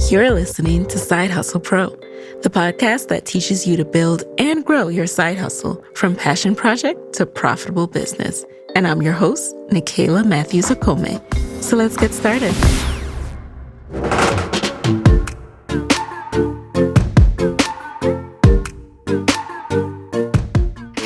You're listening to Side Hustle Pro, the podcast that teaches you to build and grow your side hustle from passion project to profitable business. And I'm your host, Nikayla Matthews-Okome. So let's get started.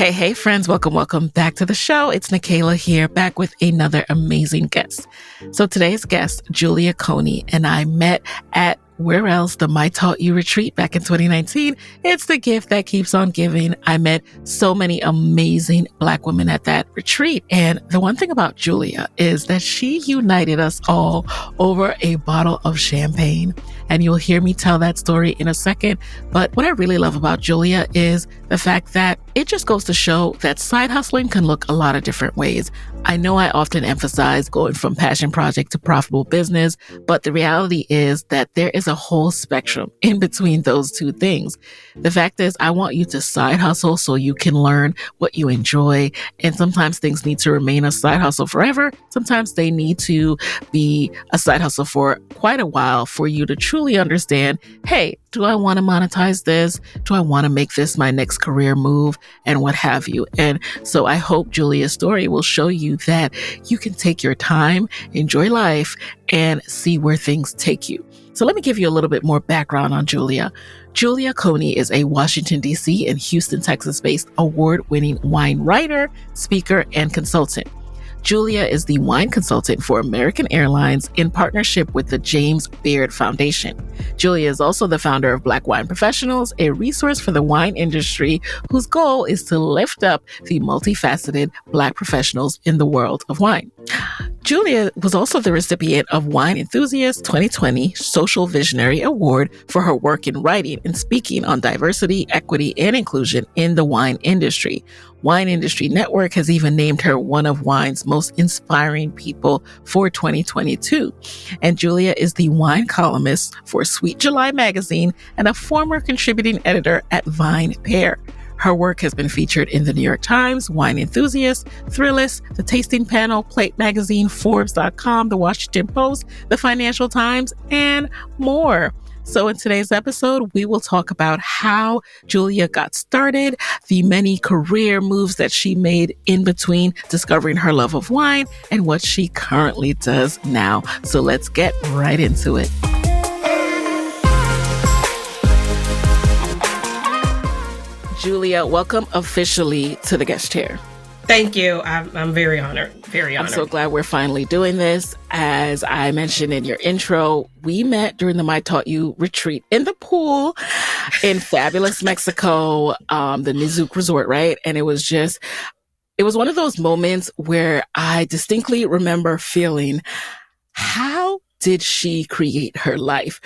Hey, friends, welcome back to the show. It's Nikayla here, back with another amazing guest. So today's guest, Julia Coney, and I met at Where Else? The My Taught You retreat back in 2019. It's the gift that keeps on giving. I met so many amazing Black women at that retreat. And the one thing about Julia is that she united us all over a bottle of champagne. And you'll hear me tell that story in a second. But what I really love about Julia is the fact that it just goes to show that side hustling can look a lot of different ways. I know I often emphasize going from passion project to profitable business, but the reality is that there is a whole spectrum in between those two things. The fact is, I want you to side hustle so you can learn what you enjoy. And sometimes things need to remain a side hustle forever. Sometimes they need to be a side hustle for quite a while for you to truly understand, hey, do I want to monetize this? Do I want to make this my next career move? And what have you. And so I hope Julia's story will show you that you can take your time, enjoy life, and see where things take you. So let me give you a little bit more background on Julia. Julia Coney is a Washington, D.C. and Houston, Texas-based award-winning wine writer, speaker, and consultant. Julia is the wine consultant for American Airlines in partnership with the James Beard Foundation. Julia is also the founder of Black Wine Professionals, a resource for the wine industry whose goal is to lift up the multifaceted Black professionals in the world of wine. Julia was also the recipient of Wine Enthusiast 2020 Social Visionary Award for her work in writing and speaking on diversity, equity, and inclusion in the wine industry. Wine Industry Network has even named her one of wine's most inspiring people for 2022. And Julia is the wine columnist for Sweet July magazine and a former contributing editor at Vine Pair. Her work has been featured in the New York Times, Wine Enthusiast, Thrillist, The Tasting Panel, Plate Magazine, Forbes.com, The Washington Post, The Financial Times, and more. So in today's episode, we will talk about how Julia got started, the many career moves that she made in between discovering her love of wine, and what she currently does now. So let's get right into it. Julia, welcome officially to the guest chair. Thank you. I'm very honored. Very honored. I'm so glad we're finally doing this. As I mentioned in your intro, we met during the My Taught You retreat in the pool in fabulous Mexico, the Nizuc Resort, right? And it was one of those moments where I distinctly remember feeling, how did she create her life?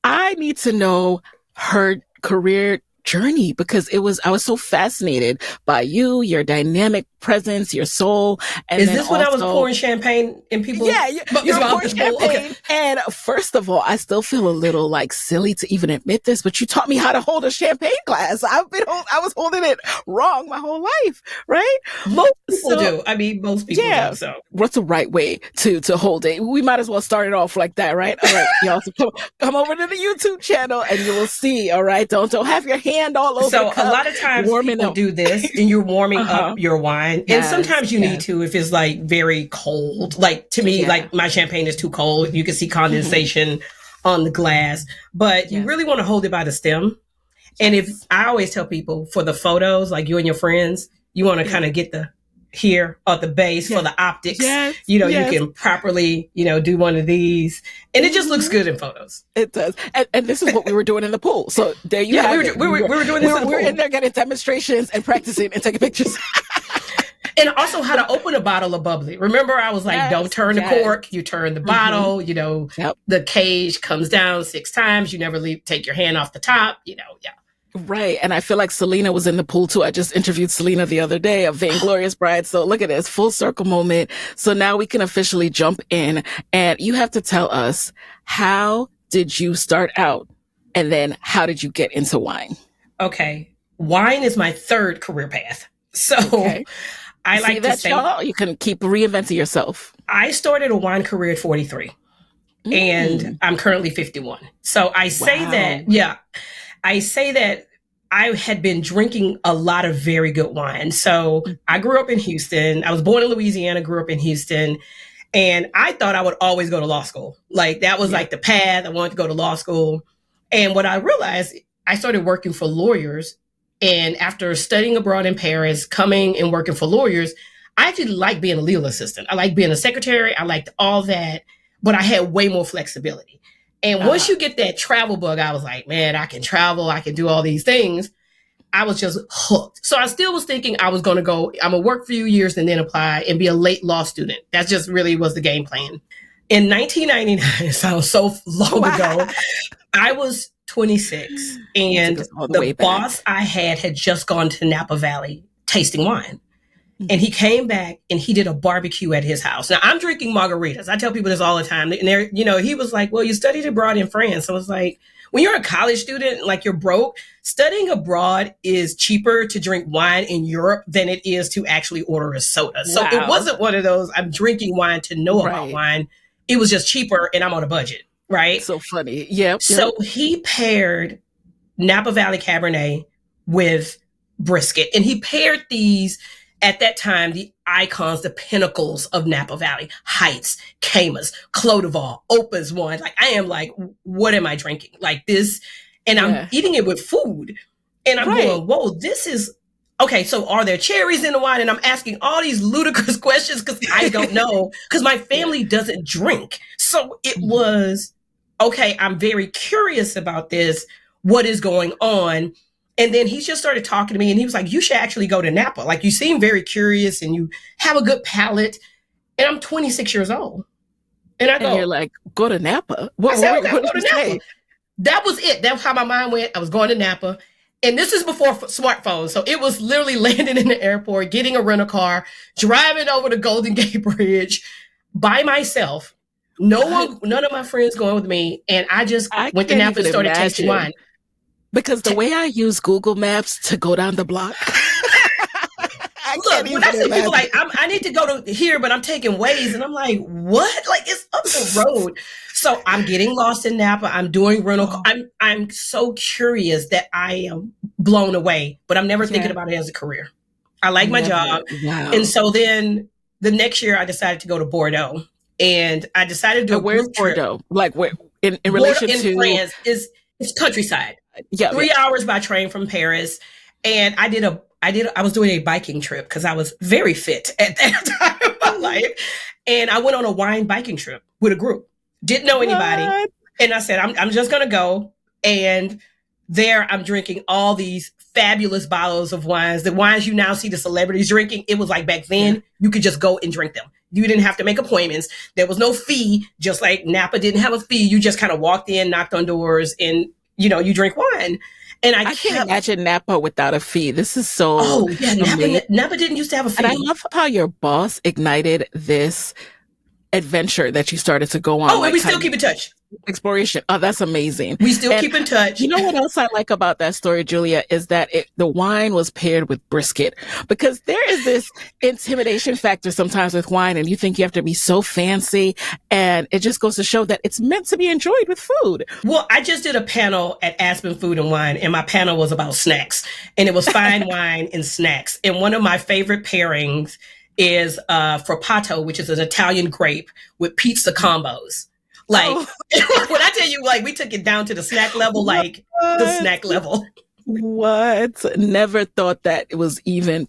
I need to know her career journey because I was so fascinated by you, your dynamic presence, your soul. And is this when I was pouring champagne in people? Yeah, you're pouring champagne. Okay. And first of all, I still feel a little silly to even admit this, but you taught me how to hold a champagne glass. I was holding it wrong my whole life, right? Most people do. I mean, most people do. So what's the right way to hold it? We might as well start it off like that, right? All right, y'all. So come over to the YouTube channel and you will see. All right, don't have your hand all over. So a lot of times people do this, and you're warming up your wine. Yes, and sometimes you need to if it's very cold. To me, my champagne is too cold. You can see condensation on the glass, but you really want to hold it by the stem. And if I always tell people for the photos, you and your friends, you want to kind of get the here at the base for the optics. You can properly, do one of these, and it just looks good in photos. It does. And this is what we were doing in the pool. So there you have it. We were doing this in the pool. We were in there getting demonstrations and practicing and taking pictures. And also how to open a bottle of bubbly. Remember, I was don't turn the cork, you turn the bottle, the cage comes down 6 times. You never take your hand off the top, Right. And I feel like Selena was in the pool too. I just interviewed Selena the other day of Vainglorious Bride. So look at this full circle moment. So now we can officially jump in, and you have to tell us, how did you start out? And then how did you get into wine? Okay. Wine is my third career path. So I like to say you can keep reinventing yourself. I started a wine career at 43. and I'm currently 51. So I say that I had been drinking a lot of very good wine. So I grew up in Houston. I was born in Louisiana, grew up in Houston. And I thought I would always go to law school. Like that was like the path. I wanted to go to law school. And what I realized, I started working for lawyers. And after studying abroad in Paris, coming and working for lawyers, I actually liked being a legal assistant. I liked being a secretary. I liked all that, but I had way more flexibility. And once you get that travel bug, I was like, man, I can travel. I can do all these things. I was just hooked. So I still was thinking I was going to go, I'm going to work for a few years and then apply and be a late law student. That just really was the game plan. In 1999, it sounds so long ago, I was 26 and the boss I had just gone to Napa Valley tasting wine. And he came back and he did a barbecue at his house. Now I'm drinking margaritas. I tell people this all the time. And they're, he was like, well, you studied abroad in France. I was like, when you're a college student, like you're broke, studying abroad is cheaper to drink wine in Europe than it is to actually order a soda. So it wasn't one of those, I'm drinking wine to know about wine. It was just cheaper and I'm on a budget, right? So funny. Yep. So he paired Napa Valley Cabernet with brisket. And he paired these, at that time, the icons, the pinnacles of Napa Valley, Heights, Camas, Clos de Vol, Opa's one. Like, I am like, what am I drinking? Like this, and I'm eating it with food. And I'm going, whoa, this is, okay, so are there cherries in the wine? And I'm asking all these ludicrous questions because I don't know, because my family doesn't drink. So it was, okay, I'm very curious about this. What is going on? And then he just started talking to me and he was like, you should actually go to Napa. Like, you seem very curious and you have a good palate. And I'm 26 years old. And I go, and you're like, go to Napa? What did you say? That was it. That's how my mind went. I was going to Napa. And this is before smartphones. So it was literally landing in the airport, getting a rental car, driving over the Golden Gate Bridge by myself. None of my friends going with me. And I just went to Napa and started tasting wine. Because the way I use Google Maps to go down the block. Look, when I see people like, I need to go to here, but I'm taking Waze. And I'm like, what? Like, it's up the road. So I'm getting lost in Napa. I'm doing rental. I'm so curious that I am blown away, but I'm never thinking about it as a career. I like my job. Wow. And so then the next year I decided to go to Bordeaux. And I decided to do a where's Bordeaux? Like, where in relation Bordeaux in France it's countryside. Yeah, 3 hours by train from Paris. And I was doing a biking trip because I was very fit at that time in my life. And I went on a wine biking trip with a group. Didn't know anybody. What? And I said, I'm just going to go. And there I'm drinking all these fabulous bottles of wines. The wines you now see the celebrities drinking. It was like back then, you could just go and drink them. You didn't have to make appointments. There was no fee, just like Napa didn't have a fee. You just kind of walked in, knocked on doors, and you drink wine. And I can't imagine Napa without a fee. This is so. Oh yeah, Napa didn't used to have a fee. And I love how your boss ignited this adventure that you started to go on. Oh, and we still keep in touch. Exploration. Oh, that's amazing. We still keep in touch. You know what else I like about that story, Julia, is that the wine was paired with brisket, because there is this intimidation factor sometimes with wine, and you think you have to be so fancy, and it just goes to show that it's meant to be enjoyed with food. Well, I just did a panel at Aspen Food and Wine, and my panel was about snacks, and it was fine wine and snacks. And one of my favorite pairings is frappato, which is an Italian grape with pizza combos. Like, when I tell you, like, we took it down to the snack level, like the snack level. What? Never thought that it was even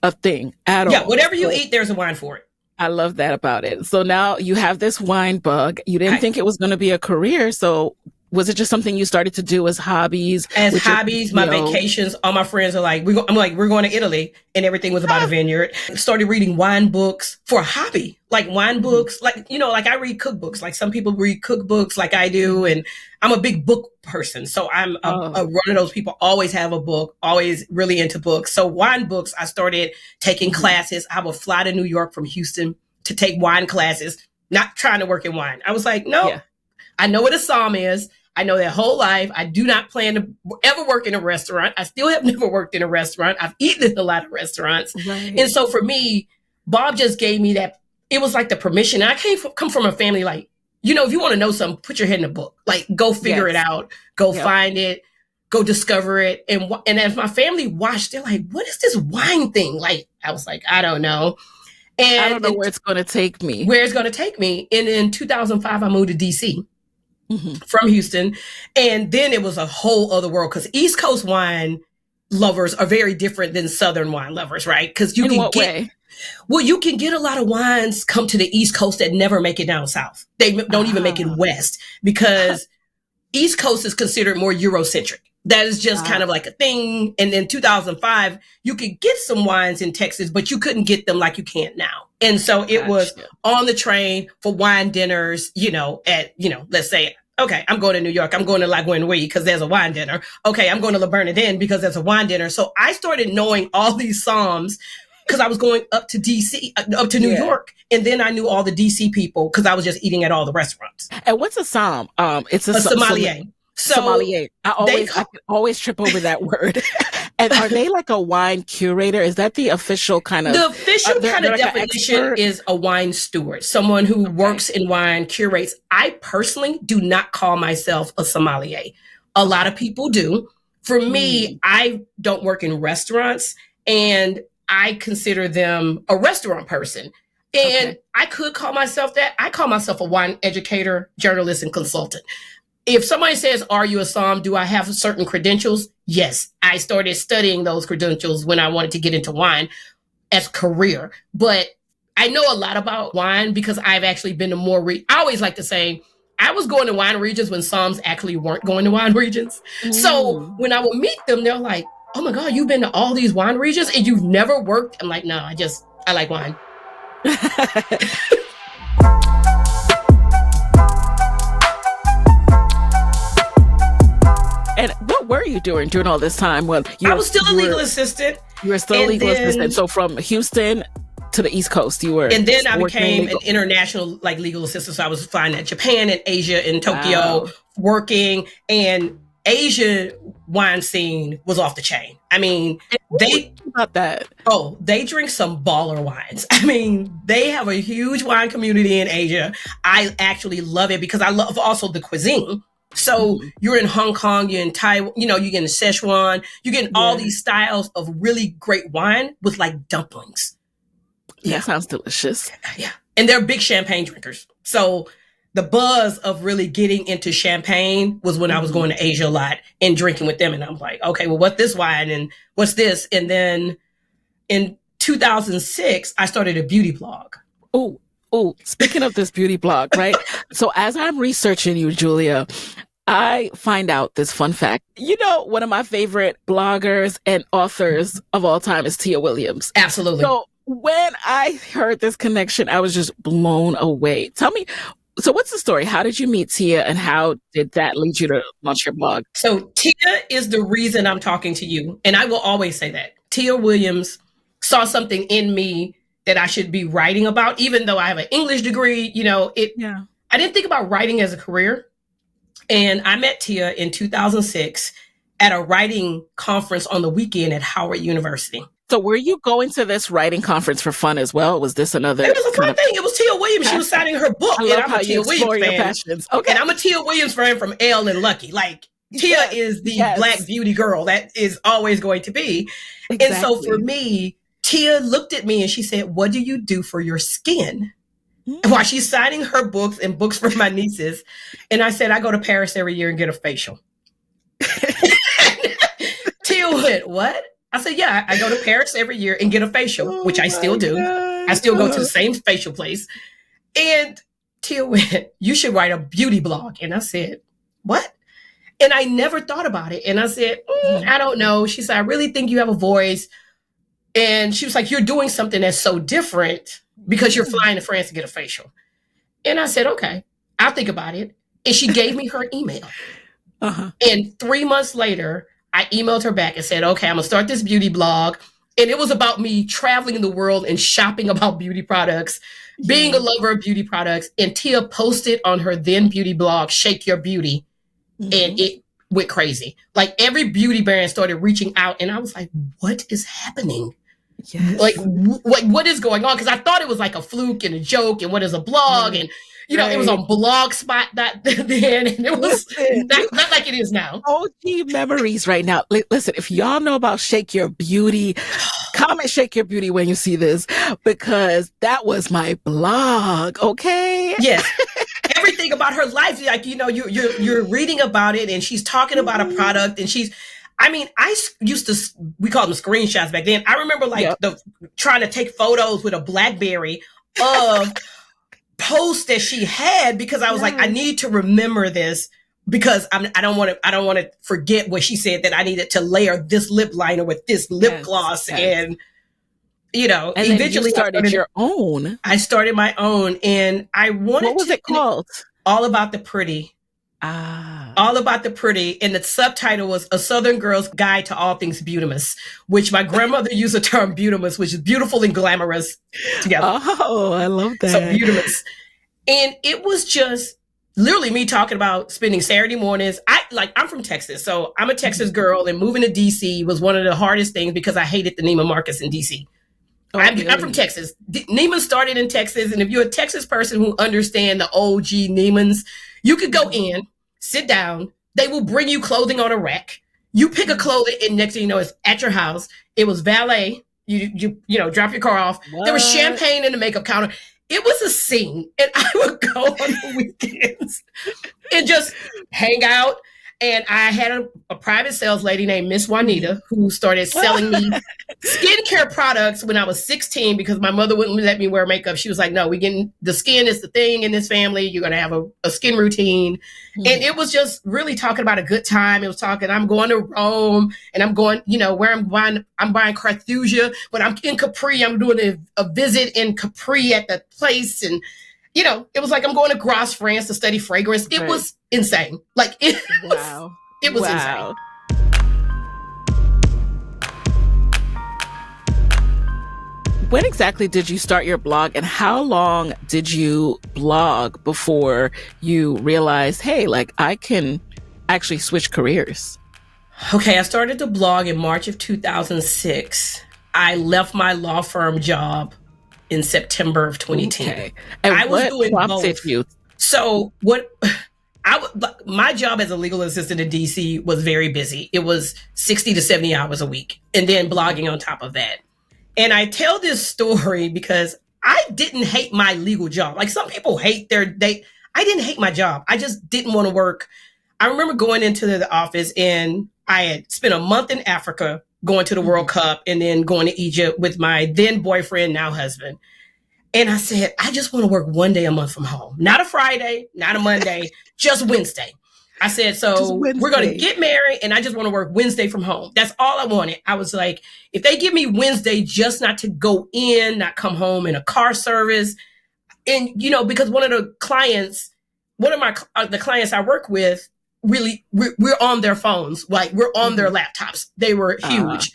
a thing at all. Yeah, whatever you eat, there's a wine for it. I love that about it. So now you have this wine bug. You didn't think it was going to be a career. So was it just something you started to do as hobbies? As hobbies, my vacations, all my friends are like, we're going to Italy, and everything was about a vineyard. Started reading wine books for a hobby, like wine books, like I read cookbooks, like some people read cookbooks like I do. And I'm a big book person. So I'm a one of those people, always have a book, always really into books. So wine books, I started taking classes. I would fly to New York from Houston to take wine classes, not trying to work in wine. I was like, no, I know what a somm is. I know that whole life. I do not plan to ever work in a restaurant. I still have never worked in a restaurant. I've eaten in a lot of restaurants. Right. And so for me, Bob just gave me that. It was like the permission. And I come from a family like, if you want to know something, put your head in a book. Like, go figure it out. Go find it. Go discover it. And as my family watched, they're like, what is this wine thing? Like, I was like, I don't know. And I don't know where it's going to take me. Where it's going to take me. And in 2005, I moved to DC from Houston. And then it was a whole other world, because East Coast wine lovers are very different than Southern wine lovers, right? Because you can get, well, you can get a lot of wines come to the East Coast that never make it down South. They don't even make it West, because East Coast is considered more Eurocentric. That is just kind of like a thing. And in 2005, you could get some wines in Texas, but you couldn't get them like you can now. And so it was on the train for wine dinners, at, let's say, okay, I'm going to New York. I'm going to La Guinouille because there's a wine dinner. Okay, I'm going to La Bernardin because there's a wine dinner. So I started knowing all these Psalms because I was going up to DC, up to New York. And then I knew all the DC people because I was just eating at all the restaurants. And what's a Psalm? It's a sommelier. Sommelier. I can always trip over that word. And are they like a wine curator? Is that the official kind of? The official kind of definition is a wine steward, someone who works in wine, curates. I personally do not call myself a sommelier. A lot of people do. For me, I don't work in restaurants, and I consider them a restaurant person. And I could call myself that. I call myself a wine educator, journalist, and consultant. If somebody says, are you a Psalm? Do I have certain credentials? Yes. I started studying those credentials when I wanted to get into wine as career. But I know a lot about wine because I've actually been to more, I always like to say, I was going to wine regions when Psalms actually weren't going to wine regions. So when I would meet them, they're like, oh my God, you've been to all these wine regions and you've never worked? I'm like, no, I like wine. And what were you doing during all this time? Well, I was still a legal assistant. You were still a legal assistant. So from Houston to the East Coast, you were. And then I became an international legal assistant. So I was flying at Japan and Asia and Tokyo, working. And Asia wine scene was off the chain. I mean, they drink some baller wines. I mean, they have a huge wine community in Asia. I actually love it because I love also the cuisine. So you're in Hong Kong, you're in Taiwan, you're getting Szechuan, you're getting all these styles of really great wine with like dumplings. That sounds delicious. Yeah. And they're big champagne drinkers. So the buzz of really getting into champagne was when I was going to Asia a lot and drinking with them. And I'm like, okay, well, what's this wine? And what's this? And then in 2006, I started a beauty blog. Oh, speaking of this beauty blog, right? So as I'm researching you, Julia, I find out this fun fact. One of my favorite bloggers and authors of all time is Tia Williams. Absolutely. So when I heard this connection, I was just blown away. Tell me, so what's the story? How did you meet Tia and how did that lead you to launch your blog? So Tia is the reason I'm talking to you. And I will always say that. Tia Williams saw something in me that I should be writing about, even though I have an English degree, I didn't think about writing as a career. And I met Tia in 2006 at a writing conference on the weekend at Howard University. So were you going to this writing conference for fun as well? Was this another? It was a fun thing. It was Tia Williams. She was signing her book. And I'm a Tia Williams fan. Okay. And I'm a Tia Williams fan from Elle and Lucky. Like, Tia is the Black beauty girl that is always going to be. Exactly. And so for me, Tia looked at me and she said, what do you do for your skin? While she's signing her books and books for my nieces. And I said, I go to Paris every year and get a facial. Tia went, what? I said, yeah, I go to Paris every year and get a facial, which I still do. I still go to the same facial place. And Tia went, you should write a beauty blog. And I said, what? And I never thought about it. And I said, I don't know. She said, I really think you have a voice. And she was like, you're doing something that's so different because you're flying to France to get a facial. And I said, okay, I'll think about it. And she gave me her email. And 3 months later, I emailed her back and said, okay, I'm going to start this beauty blog. And it was about me traveling the world and shopping about beauty products, being a lover of beauty products. And Tia posted on her then beauty blog, Shake Your Beauty. And it went crazy. Like every beauty brand started reaching out. And I was like, what is happening? Like what is going on? Because I thought it was like a fluke and a joke and what is a blog? And, It was on Blogspot then, and it was not like it is now. OG memories right now. Listen, if y'all know about Shake Your Beauty, comment Shake Your Beauty when you see this, because that was my blog. Okay. Yes. Everything about her life, like, you're reading about it, and she's talking about a product, and I used to, we called them screenshots back then. I remember trying to take photos with a BlackBerry of posts that she had, because I was like, I need to remember this, because I don't want to forget what she said, that I needed to layer this lip liner with this lip gloss. And, and eventually you started your own. I started my own, and I wanted What was it called? All About the Pretty. All About the Pretty. And the subtitle was A Southern Girl's Guide to All Things Beautimous, which my grandmother used the term beautimous, which is beautiful and glamorous together. Oh, I love that. So beautimous. And it was just literally me talking about spending Saturday mornings. I'm from Texas, so I'm a Texas girl, and moving to DC was one of the hardest things, because I hated the Neiman Marcus in DC. Oh, I'm from Texas. Neiman started in Texas, and if you're a Texas person who understand the OG Neimans, you could go in, sit down. They will bring you clothing on a rack. You pick a clothing, and next thing you know, it's at your house. It was valet. You drop your car off. What? There was champagne in the makeup counter. It was a scene, and I would go on the weekends and just hang out. And I had a private sales lady named Miss Juanita, who started selling me skincare products when I was 16, because my mother wouldn't let me wear makeup. She was like, no, the skin is the thing in this family. You're going to have a skin routine. Mm-hmm. And it was just really talking about a good time. It was talking, I'm going to Rome, and I'm going, where I'm buying Carthusia, but I'm in Capri. I'm doing a visit in Capri at the place. And it was like I'm going to Grasse, France to study fragrance. It was insane. Like, it was insane. When exactly did you start your blog, and how long did you blog before you realized, hey, like, I can actually switch careers? Okay, I started to blog in March of 2006. I left my law firm job in September of 2010. Okay. And I was doing both. You? So my job as a legal assistant in DC was very busy. It was 60 to 70 hours a week, and then blogging on top of that. And I tell this story because I didn't hate my legal job. Like, some people hate I didn't hate my job. I just didn't want to work. I remember going into the office, and I had spent a month in Africa going to the World Cup, and then going to Egypt with my then boyfriend, now husband. And I said, I just want to work one day a month from home. Not a Friday, not a Monday, just Wednesday. I said, so we're going to get married, and I just want to work Wednesday from home. That's all I wanted. I was like, if they give me Wednesday just not to go in, not come home in a car service. And, because one of the clients I work with, really, we're on their phones, like, we're on their laptops. They were huge.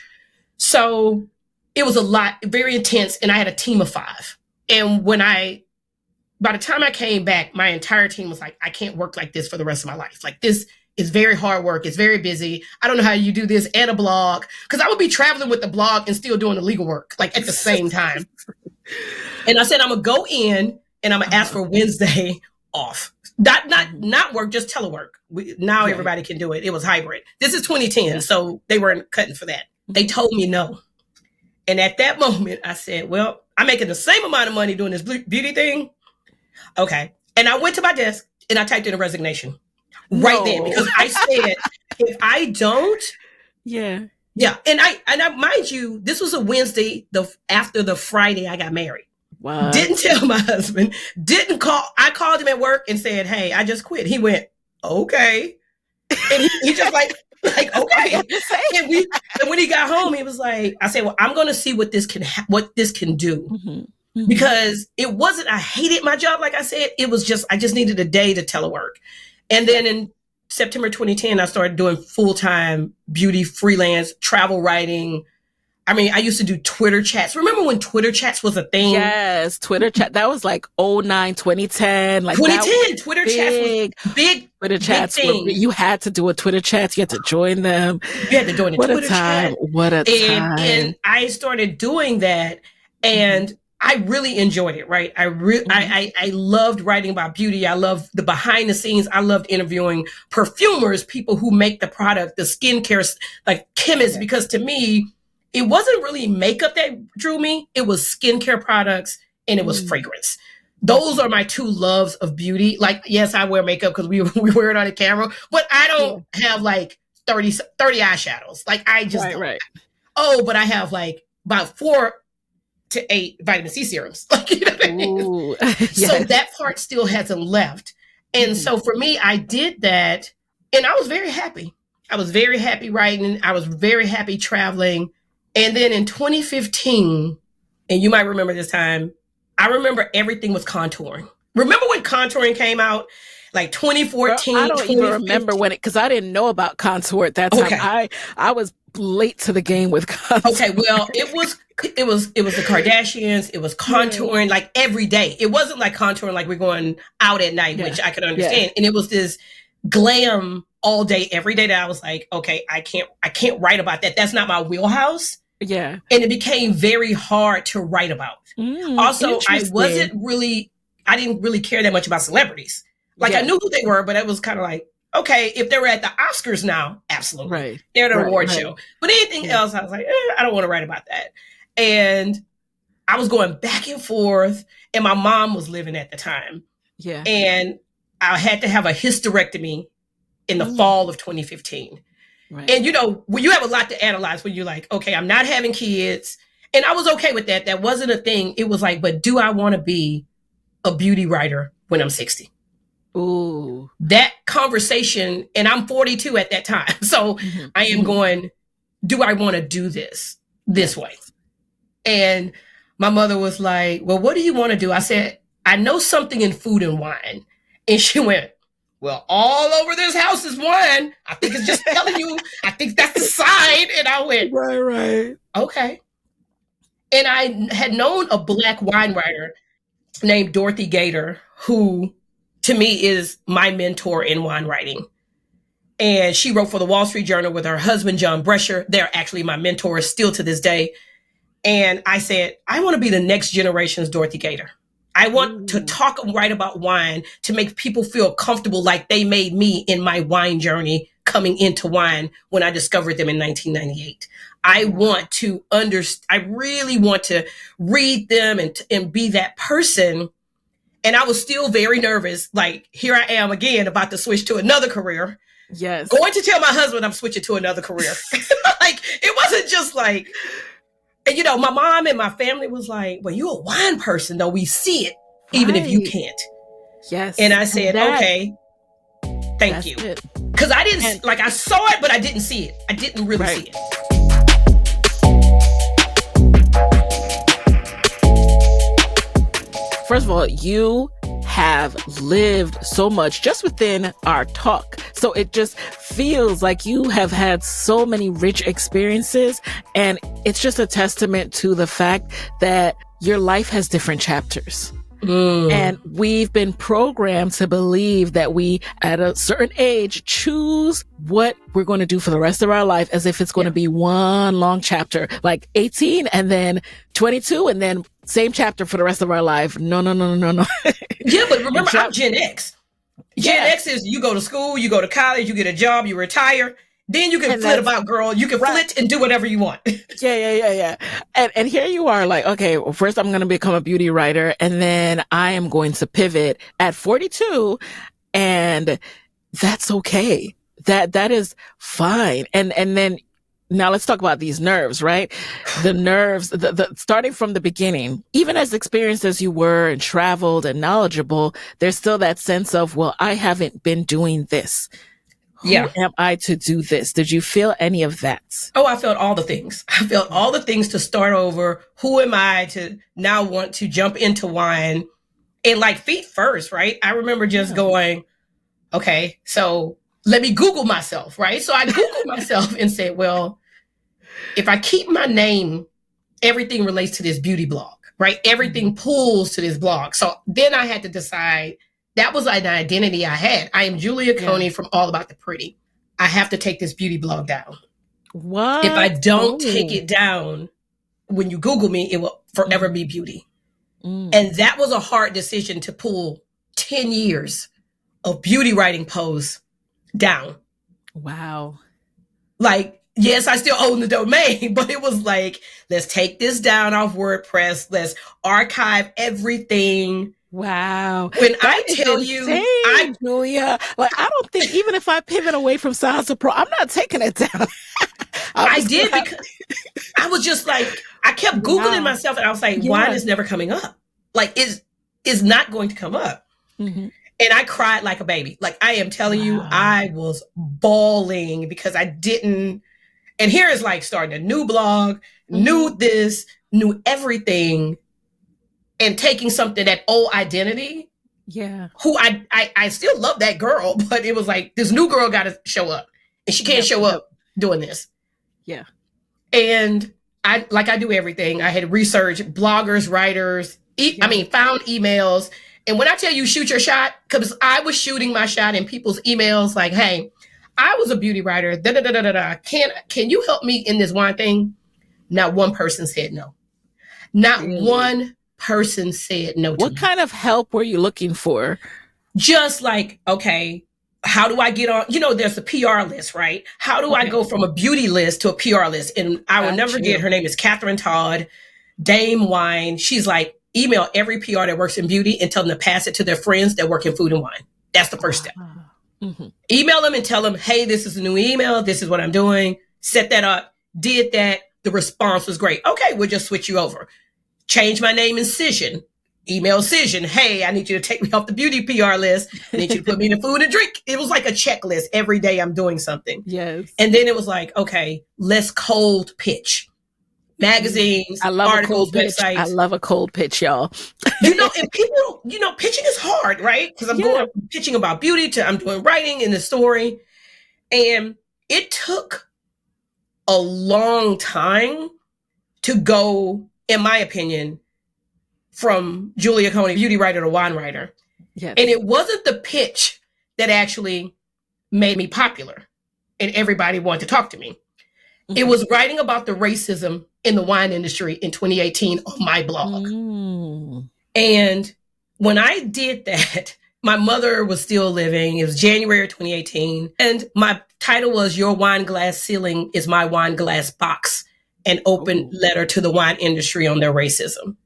So it was a lot, very intense. And I had a team of 5. And by the time I came back, my entire team was like, I can't work like this for the rest of my life. Like, this is very hard work. It's very busy. I don't know how you do this and a blog. Because I would be traveling with the blog and still doing the legal work, like, at the same time. And I said, I'm going to go in, and I'm going to ask for Wednesday off. Not work, just telework. Now everybody can do it. It was hybrid. This is 2010, so they weren't cutting for that. They told me no. And at that moment, I said, well, I'm making the same amount of money doing this beauty thing. Okay. And I went to my desk, and I typed in a resignation right then, because I said, if I don't. Yeah. Yeah. And I mind you, this was a Wednesday after the Friday I got married. Wow. Didn't tell my husband, didn't call. I called him at work and said, hey, I just quit. He went, okay. And he just like, okay. And when he got home, he was like, I said, well, I'm going to see what this can do. Mm-hmm. Mm-hmm. Because it wasn't, I hated my job. Like I said, it was just, I just needed a day to telework. And then in September 2010, I started doing full-time beauty, freelance, travel writing. I mean, I used to do Twitter chats. Remember when Twitter chats was a thing? Yes, Twitter chat. That was like 2009, 2010. Like 2010, Twitter chats was big. Twitter chats. You had to do a Twitter chat. You had to join them. You had to join a Twitter chat. What a time. And I started doing that. And I really enjoyed it, right? I loved writing about beauty. I loved the behind the scenes. I loved interviewing perfumers, people who make the product, the skincare, like chemists, because to me, it wasn't really makeup that drew me. It was skincare products and it was fragrance. Those are my two loves of beauty. Like, yes, I wear makeup because we wear it on the camera, but I don't have like 30 eyeshadows. Like I just don't. Right. Oh, but I have like about 4 to 8 vitamin C serums. Like, you know what I mean? Yes. So that part still hasn't left. And so for me, I did that and I was very happy. I was very happy writing. I was very happy traveling. And then in 2015, and you might remember this time, I remember everything was contouring. Remember when contouring came out? Like 2014. Girl, I don't even remember when because I didn't know about contour at that time. Okay. I was late to the game with contour. Okay, well, it was the Kardashians. It was contouring like every day. It wasn't like contouring like we're going out at night, which I could understand. And it was this glam all day, every day that I was like, okay, I can't write about that. That's not my wheelhouse. Yeah. And it became very hard to write about. Also, I didn't really care that much about celebrities. Like I knew who they were, but it was kind of like, okay, if they were at the Oscars now, absolutely. Right. They're at an award show. But anything else, I was like, I don't want to write about that. And I was going back and forth, and my mom was living at the time. Yeah. And I had to have a hysterectomy in the fall of 2015. Right. And, you know, when you have a lot to analyze, when you're like, okay, I'm not having kids. And I was okay with that. That wasn't a thing. It was like, but do I want to be a beauty writer when I'm 60? Ooh. That conversation, and I'm 42 at that time. So I am going, do I want to do this way? And my mother was like, well, what do you want to do? I said, I know something in food and wine. And she went, well, all over this house is wine. I think it's just telling you, I think that's the sign. And I went, right. Okay. And I had known a Black wine writer named Dorothy Gator, who to me is my mentor in wine writing. And she wrote for the Wall Street Journal with her husband, John Brescher. They're actually my mentors still to this day. And I said, I want to be the next generation's Dorothy Gator. I want to talk and write about wine to make people feel comfortable like they made me in my wine journey coming into wine when I discovered them in 1998. I really want to read them and be that person. And I was still very nervous. Like, here I am again about to switch to another career. Yes. Going to tell my husband I'm switching to another career. Like, it wasn't just like, and you know, my mom and my family was like, well, you're a wine person, though. We see it, even if you can't. Yes. And I said, okay, thank you. Because I didn't, I saw it, but I didn't see it. I didn't really see it. First of all, you have lived so much just within our talk. So it just feels like you have had so many rich experiences. And it's just a testament to the fact that your life has different chapters. And we've been programmed to believe that we, at a certain age, choose what we're going to do for the rest of our life as if it's going to be one long chapter, like 18 and then 22 and then same chapter for the rest of our life. No. Yeah, but remember, I'm Gen X. Gen X is you go to school, you go to college, you get a job, you retire. Then you can flit about, girl. You can flit and do whatever you want. Yeah. And here you are like, okay, well, first I'm going to become a beauty writer and then I am going to pivot at 42 and that's okay. That is fine. And then now let's talk about these nerves, right? The nerves, the starting from the beginning, even as experienced as you were and traveled and knowledgeable, there's still that sense of, well, I haven't been doing this. Who am I to do this? Did you feel any of that? Oh, I felt all the things. I felt all the things to start over. Who am I to now want to jump into wine and like feet first, right? I remember just going, okay, so let me Google myself, right? So I Googled myself and said, well, if I keep my name, everything relates to this beauty blog, right? Everything pulls to this blog. So then I had to decide. That was an identity I had. I am Julia Coney from All About the Pretty. I have to take this beauty blog down. What? If I don't take it down, when you Google me, it will forever be beauty. And that was a hard decision to pull 10 years of beauty writing posts down. Wow. Like, yes, I still own the domain, but it was like, let's take this down off WordPress. Let's archive everything. Wow. When I tell you, Julia, like, I don't think even if I pivot away from Salsa Pro, I'm not taking it down. I did because I was just like, I kept Googling myself and I was like, wine is never coming up. Like, is not going to come up. Mm-hmm. And I cried like a baby. Like, I am telling you, I was bawling because I didn't. And here is like starting a new blog, knew this, knew everything, and taking something, that old identity. Yeah. Who I still love that girl, but it was like, this new girl got to show up. And she can't show up doing this. Yeah. And I do everything. I had researched bloggers, writers, found emails. And when I tell you shoot your shot, because I was shooting my shot in people's emails like, hey, I was a beauty writer. Can you help me in this wine thing? Not one person said no. Not one person said no to me. What kind of help were you looking for? Just like, okay, how do I get on? There's a PR list, right? How do I go from a beauty list to a PR list? And I will never forget, her name is Catherine Todd, Dame Wine. She's like, email every PR that works in beauty and tell them to pass it to their friends that work in food and wine. That's the first step. Mm-hmm. Email them and tell them, hey, this is a new email. This is what I'm doing. Set that up. Did that. The response was great. Okay, we'll just switch you over. Change my name in Cision. Email Cision. Hey, I need you to take me off the beauty PR list. I need you to put me in the food and drink. It was like a checklist. Every day I'm doing something. Yes. And then it was like, okay, let's cold pitch. Magazines, I love articles, a cold pitch. websites. I love a cold pitch, y'all. And people, pitching is hard, right? Because I'm going pitching about beauty I'm doing writing in the story. And it took a long time to go, in my opinion, from Julia Coney, beauty writer, to wine writer. Yes. And it wasn't the pitch that actually made me popular and everybody wanted to talk to me. Mm-hmm. It was writing about the racism in the wine industry in 2018 on my blog. Mm. And when I did that, my mother was still living. It was January 2018. And my title was Your Wine Glass Ceiling is My Wine Glass Box, an open letter to the wine industry on their racism.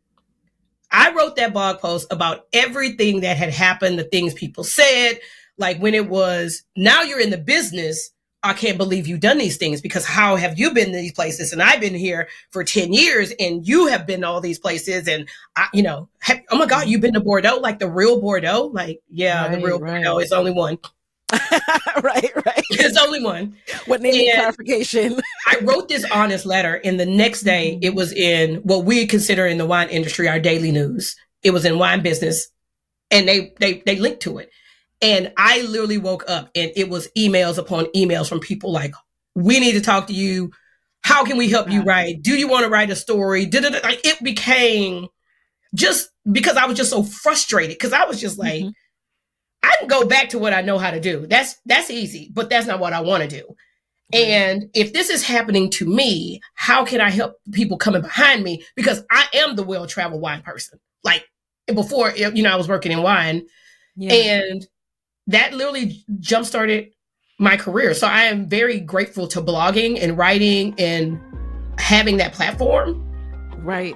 I wrote that blog post about everything that had happened, the things people said, like when it was, now you're in the business, I can't believe you've done these things, because how have you been to these places? And I've been here for 10 years and you have been to all these places. And oh my God, you've been to Bordeaux, like the real Bordeaux? Like, the real Bordeaux is only one. Right. It's only one. What needed clarification? I wrote this honest letter, and the next day it was in what we consider in the wine industry our daily news. It was in Wine Business, and they linked to it. And I literally woke up and it was emails upon emails from people like, we need to talk to you. How can we help you write? Do you want to write a story? Like, it became, just because I was just so frustrated, because I was just like, I can go back to what I know how to do. That's easy, but that's not what I want to do. And if this is happening to me, how can I help people coming behind me? Because I am the well-traveled wine person. Like, before, I was working in wine, and that literally jump-started my career. So I am very grateful to blogging and writing and having that platform. Right.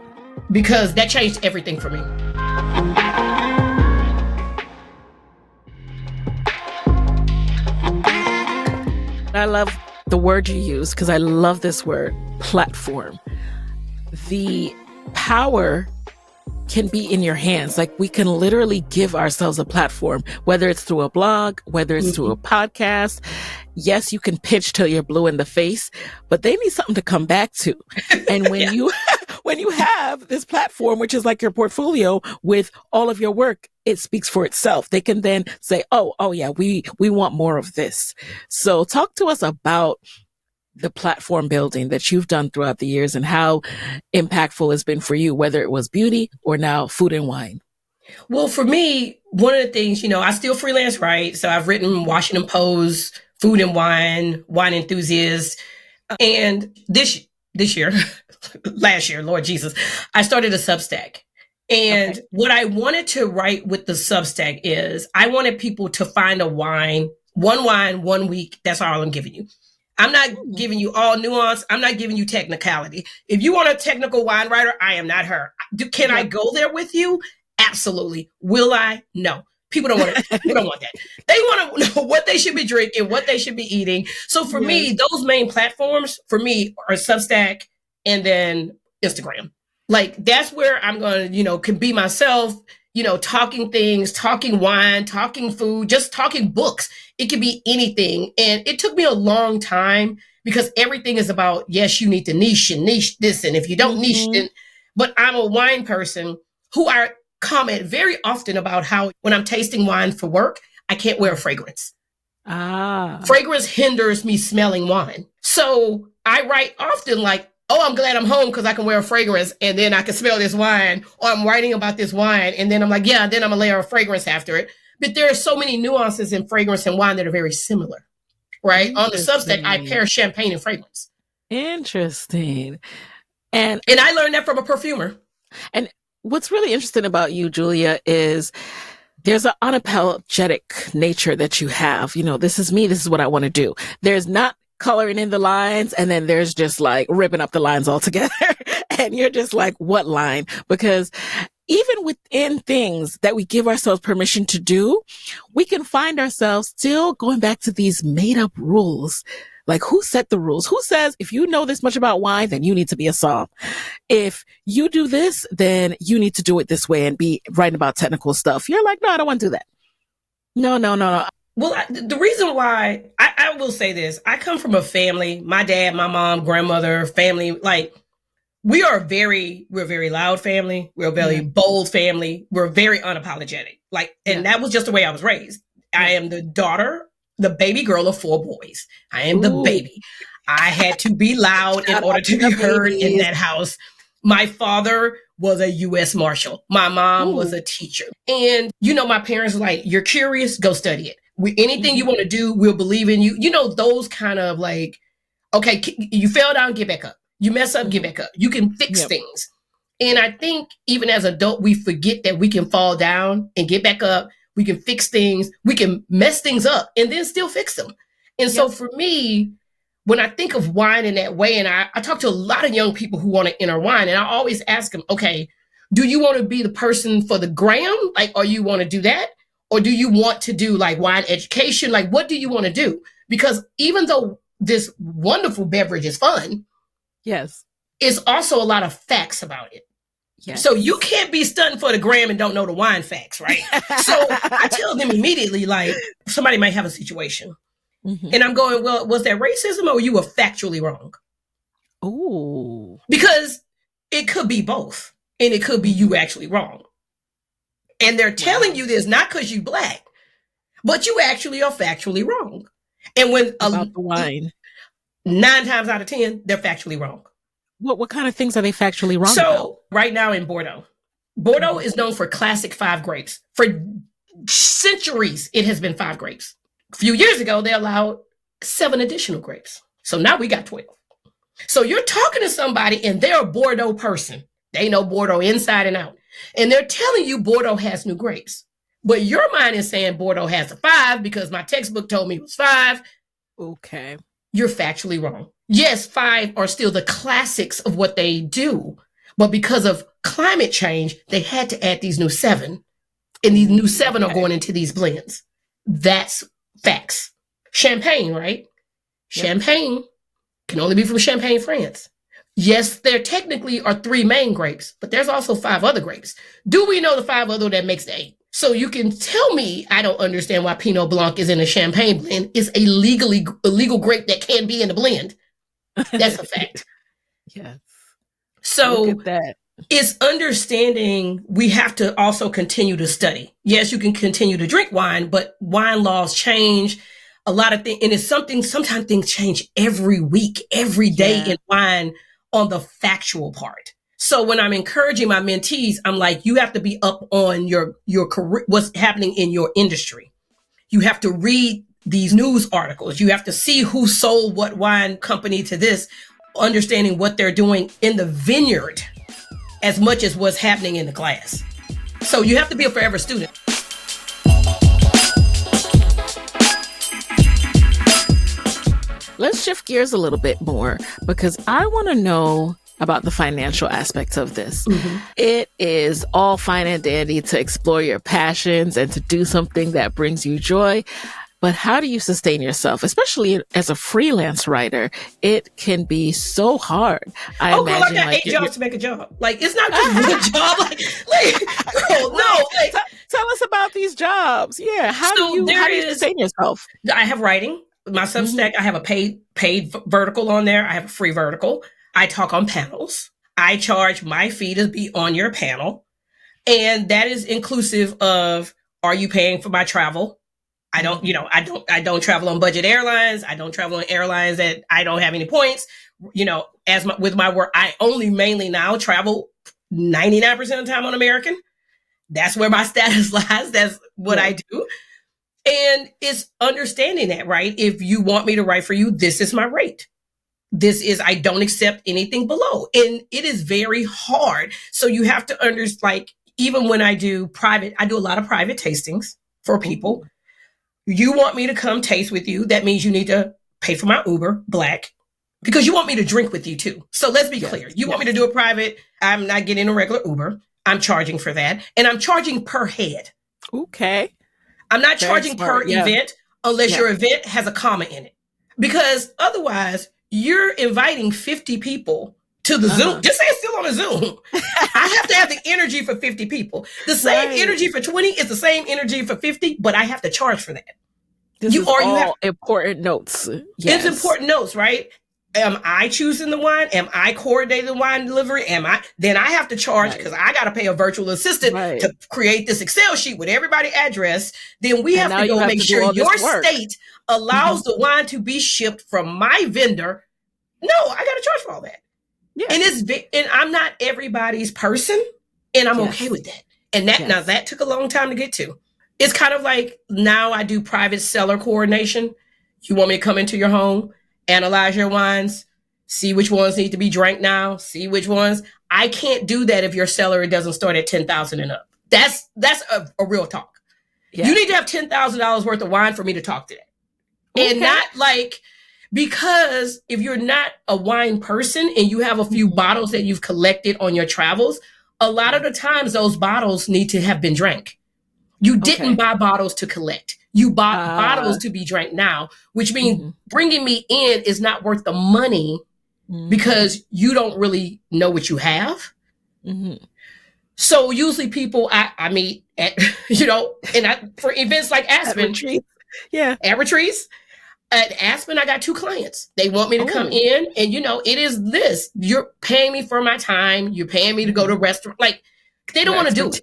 Because that changed everything for me. I love the word you use, because I love this word, platform. The power can be in your hands. Like, we can literally give ourselves a platform, whether it's through a blog, whether it's through a podcast. Yes, you can pitch till you're blue in the face, but they need something to come back to. And when you have this platform, which is like your portfolio with all of your work, it speaks for itself. They can then say, oh yeah, we want more of this. So talk to us about the platform building that you've done throughout the years and how impactful it's been for you, whether it was beauty or now food and wine. Well, for me, one of the things, I still freelance, right? So I've written Washington Post, Food and Wine, Wine Enthusiast. And this year, last year, Lord Jesus, I started a Substack. And what I wanted to write with the Substack is I wanted people to find a wine, 1 week. That's all I'm giving you. I'm not giving you all nuance. I'm not giving you technicality. If you want a technical wine writer, I am not her. Can I go there with you? Absolutely. Will I? No. People don't want that. They want to know what they should be drinking, what they should be eating. So for me, those main platforms for me are Substack and then Instagram. Like that's where I'm going to, can be myself, talking things, talking wine, talking food, just talking books. It could be anything. And it took me a long time because everything is about, yes, you need to niche this. And if you don't niche, then, but I'm a wine person who I comment very often about how when I'm tasting wine for work, I can't wear a fragrance. Fragrance hinders me smelling wine. So I write often like, oh, I'm glad I'm home because I can wear a fragrance and then I can smell this wine, or I'm writing about this wine. And then I'm like, then I'm going to layer a fragrance after it. But there are so many nuances in fragrance and wine that are very similar, right? On the Substack, I pair champagne and fragrance. Interesting. And I learned that from a perfumer. And what's really interesting about you, Julia, is there's an unapologetic nature that you have. This is me. This is what I want to do. There's not coloring in the lines, and then there's just like ripping up the lines altogether. And you're just like, what line? Because even within things that we give ourselves permission to do, we can find ourselves still going back to these made up rules. Like, who set the rules? Who says, if you know this much about wine, then you need to be a somm? If you do this, then you need to do it this way and be writing about technical stuff. You're like, no, I don't want to do that. No. Well, the reason why I will say this, I come from a family, my dad, my mom, grandmother, family, like we're a very loud family. We're a very bold family. We're very unapologetic. And that was just the way I was raised. I am the daughter, the baby girl of 4 boys. I am the baby. I had to be loud in order to be heard in that house. My father was a U.S. Marshal. My mom was a teacher. And, my parents were like, you're curious, go study it. Anything you want to do, we'll believe in you. Those kind of like, okay, you fell down, get back up. You mess up, get back up. You can fix things. And I think even as adults, we forget that we can fall down and get back up. We can fix things. We can mess things up and then still fix them. And so for me, when I think of wine in that way, and I talk to a lot of young people who want to enter wine, and I always ask them, okay, do you want to be the person for the gram? Like, or you want to do that? Or do you want to do like wine education? Like, what do you want to do? Because even though this wonderful beverage is fun, it's also a lot of facts about it. So you can't be stunting for the gram and don't know the wine facts, right? So I tell them immediately, like, somebody might have a situation. And I'm going, well, was that racism or you were factually wrong? Ooh. Because it could be both. And it could be you actually wrong. And they're telling you this not because you Black, but you actually are factually wrong. And when about the wine, 9 times out of 10, they're factually wrong. What kind of things are they factually wrong about? So right now in Bordeaux is known for classic 5 grapes. For centuries, it has been 5 grapes. A few years ago, they allowed 7 additional grapes. So now we got 12. So you're talking to somebody and they're a Bordeaux person. They know Bordeaux inside and out. And they're telling you Bordeaux has new grapes. But your mind is saying Bordeaux has a 5 because my textbook told me it was 5. Okay. You're factually wrong. Yes, 5 are still the classics of what they do. But because of climate change, they had to add these new 7. And these new 7 are going into these blends. That's facts. Champagne, right? Champagne can only be from Champagne, France. Yes, there technically are 3 main grapes, but there's also 5 other grapes. Do we know the 5 other that makes the 8? So you can tell me I don't understand why Pinot Blanc is in a Champagne blend. It's a illegal grape that can be in the blend. That's a fact. Yes. So look at that. It's understanding we have to also continue to study. Yes, you can continue to drink wine, but wine laws change. A lot of things, and it's sometimes things change every week, every day in wine on the factual part. So when I'm encouraging my mentees, I'm like, you have to be up on your career, what's happening in your industry. You have to read these news articles. You have to see who sold what wine company to this, understanding what they're doing in the vineyard as much as what's happening in the glass. So you have to be a forever student. Let's shift gears a little bit more because I want to know about the financial aspects of this. Mm-hmm. It is all fine and dandy to explore your passions and to do something that brings you joy. But how do you sustain yourself? Especially as a freelance writer, it can be so hard. I imagine, girl, I got 8 jobs to make a job. Like, it's not just one job. Girl, no. Like, tell us about these jobs. Yeah. How do you sustain yourself? I have writing. My Substack, I have a paid vertical on there. I have a free vertical. I talk on panels. I charge my fee to be on your panel. And that is inclusive of, are you paying for my travel? I don't travel on budget airlines. I don't travel on airlines that I don't have any points. With my work, I only mainly now travel 99% of the time on American. That's where my status lies. That's what I do. And it's understanding that, right? If you want me to write for you, this is my rate. I don't accept anything below. And it is very hard. So you have to understand, even when I do a lot of private tastings for people. You want me to come taste with you. That means you need to pay for my Uber, Black, because you want me to drink with you too. So let's be clear. You want me to do a private, I'm not getting a regular Uber. I'm charging for that. And I'm charging per head. Okay. I'm not charging per event unless your event has a comma in it. Because otherwise, you're inviting 50 people to the Zoom. Just say it's still on a Zoom. I have to have the energy for 50 people. The same energy for 20 is the same energy for 50, but I have to charge for that. This is all important notes. Yes. It's important notes, right? Am I choosing the wine? Am I coordinating the wine delivery? Then I have to charge because I got to pay a virtual assistant to create this Excel sheet with everybody's address. Then we have to go make sure your state allows the wine to be shipped from my vendor. No, I got to charge for all that. Yes. And I'm not everybody's person, and I'm okay with that. And now that took a long time to get to. It's kind of like now I do private seller coordination. You want me to come into your home, analyze your wines, see which ones need to be drank now, see which ones. I can't do that if your cellar doesn't start at $10,000 and up. That's a real talk. Yeah. You need to have $10,000 worth of wine for me to talk to that. Okay. And not because if you're not a wine person and you have a few bottles that you've collected on your travels, a lot of the times those bottles need to have been drank. You didn't buy bottles to collect. You bought bottles to be drank now, which means bringing me in is not worth the money because you don't really know what you have. Mm-hmm. So usually people I meet at, for events like Aspen. At retreats. At Aspen, I got 2 clients. They want me to come in and, it is this. You're paying me for my time. You're paying me to go to restaurant. They don't want to do it.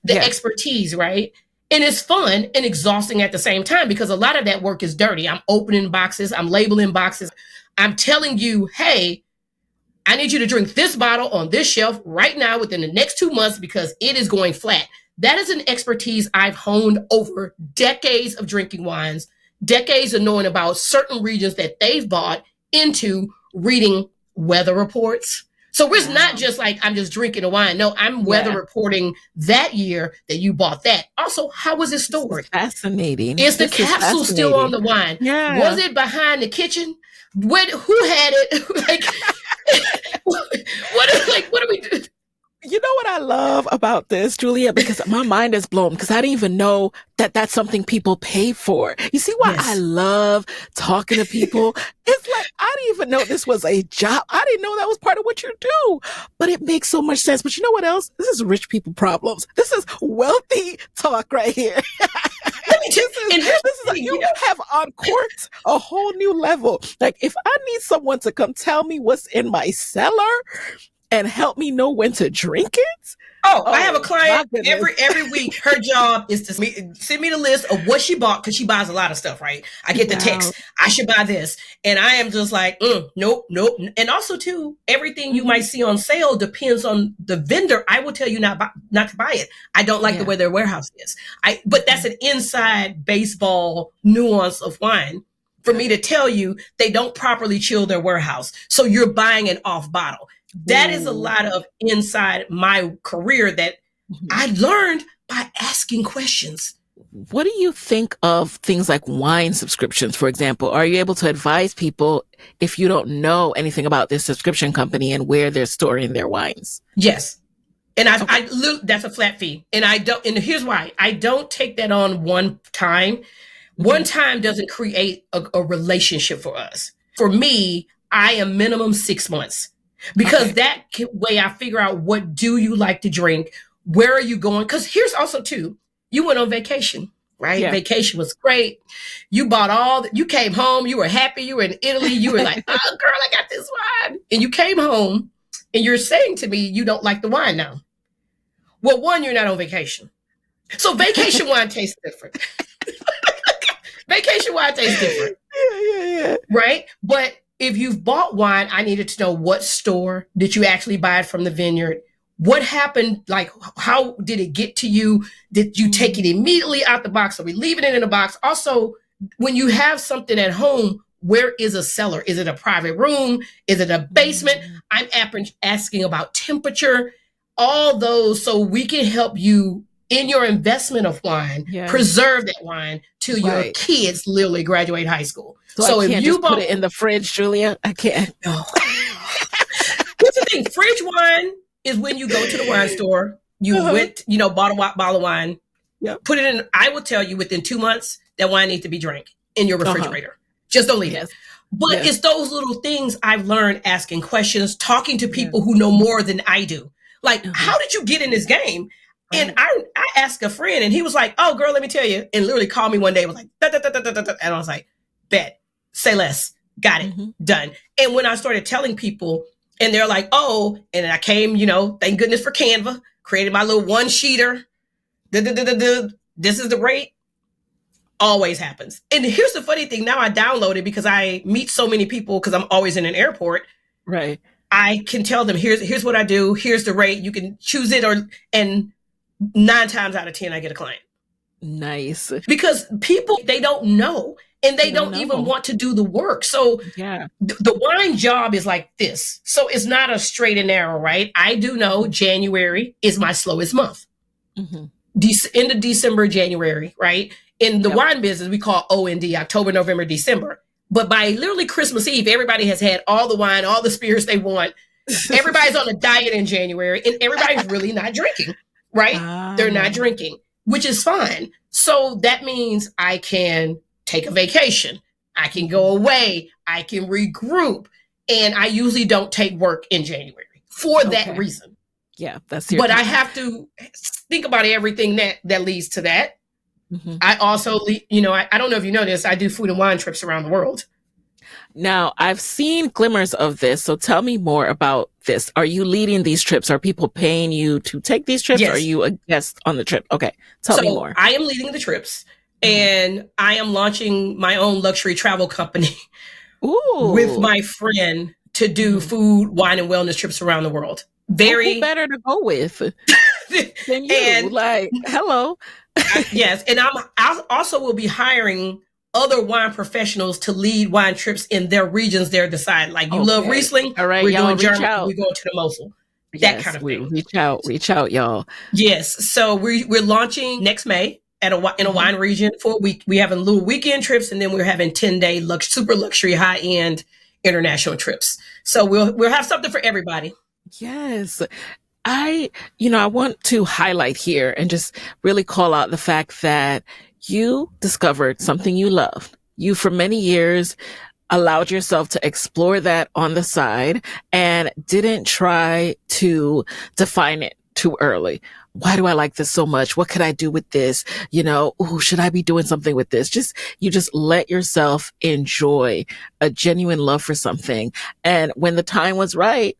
The expertise, right? And it's fun and exhausting at the same time because a lot of that work is dirty. I'm opening boxes. I'm labeling boxes. I'm telling you, hey, I need you to drink this bottle on this shelf right now within the next 2 months because it is going flat. That is an expertise I've honed over decades of drinking wines, decades of knowing about certain regions that they've bought into reading weather reports. So it's not just I'm just drinking a wine. No, I'm weather reporting that year that you bought that. Also, how was it stored? Fascinating. Is the capsule still on the wine? Yeah. Was it behind the kitchen? Who had it? What do we do? You know what I love about this, Julia? Because my mind is blown because I didn't even know that that's something people pay for. You see why I love talking to people? It's I didn't even know this was a job. I didn't know that was part of what you do, but it makes so much sense. But you know what else? This is rich people problems. This is wealthy talk right here. You have uncorked a whole new level. If I need someone to come tell me what's in my cellar and help me know when to drink it. I have a client every week. Her job is to send me the list of what she bought because she buys a lot of stuff, right? I get the text, I should buy this. And I am just nope. And also too, everything you might see on sale depends on the vendor. I will tell you not to buy it. I don't like the way their warehouse is. But that's an inside baseball nuance of wine for me to tell you they don't properly chill their warehouse. So you're buying an off bottle. That is a lot of inside my career that I learned by asking questions. What do you think of things like wine subscriptions, for example? Are you able to advise people if you don't know anything about this subscription company and where they're storing their wines? Yes. And that's a flat fee. And here's why. I don't take that on one time. One time doesn't create a relationship for us. For me, I am minimum 6 months because that way I figure out what do you like to drink? Where are you going? Because here's also too, you went on vacation, right? Yeah. Vacation was great. You bought you came home. You were happy. You were in Italy. You were like, oh girl, I got this wine. And you came home and you're saying to me, you don't like the wine now. Well, one, you're not on vacation. So vacation wine tastes different. Vacation wine tastes different. Yeah. Right? But if you've bought wine, I needed to know what store did you actually buy it from the vineyard? What happened? Like, how did it get to you? Did you take it immediately out the box? Are we leaving it in a box? Also, when you have something at home, where is a cellar? Is it a private room? Is it a basement? I'm asking about temperature, all those, so we can help you in your investment of wine, preserve that wine till your kids literally graduate high school. So if you put it in the fridge, Julia, I can't. No. Here's the thing, fridge wine is when you go to the wine store, you bottle of wine, put it in. I will tell you within 2 months that wine needs to be drank in your refrigerator. Just don't leave it. But it's those little things I've learned asking questions, talking to people who know more than I do. Like, how did you get in this game? And I asked a friend and he was like, oh, girl, let me tell you. And literally called me one day and was like, da, da, da, da, da, da. And I was like, bet, say less, got it, done. And when I started telling people and they're like, oh, and I came, thank goodness for Canva, created my little one-sheeter. This is the rate. Always happens. And here's the funny thing. Now I download it because I meet so many people because I'm always in an airport. Right. I can tell them, here's what I do. Here's the rate. You can choose it and 9 times out of 10, I get a client. Nice. Because people, they don't know. And they don't even want to do the work. So the wine job is like this. So it's not a straight and narrow, right? I do know January is my slowest month. End of December, January, right? In the wine business, we call OND, October, November, December. But by literally Christmas Eve, everybody has had all the wine, all the spirits they want. Everybody's on a diet in January and everybody's really not drinking, right? They're not drinking, which is fine. So that means I can take a vacation. I can go away. I can regroup. And I usually don't take work in January for that reason. Yeah, but I have to think about everything that leads to that. I also, I don't know if you know this, I do food and wine trips around the world. Now, I've seen glimmers of this. So tell me more about this. Are you leading these trips? Are people paying you to take these trips? Yes. Or are you a guest on the trip? Okay. Tell me more. I am leading the trips and I am launching my own luxury travel company with my friend to do food, wine, and wellness trips around the world. Who better to go with than you? And, hello. Yes. And I also will be hiring other wine professionals to lead wine trips in their regions they're deciding. Like you love Riesling. All right, we're doing Germany. We're going to the Mosel. That kind of thing. Reach out, y'all. Yes. So we're launching next May in a wine region for a week. We have a little weekend trips and then we're having 10-day super luxury high-end international trips. So we'll have something for everybody. Yes. I want to highlight here and just really call out the fact that you discovered something you loved. You, for many years, allowed yourself to explore that on the side and didn't try to define it too early. Why do I like this so much? What could I do with this? Should I be doing something with this? You just let yourself enjoy a genuine love for something. And when the time was right,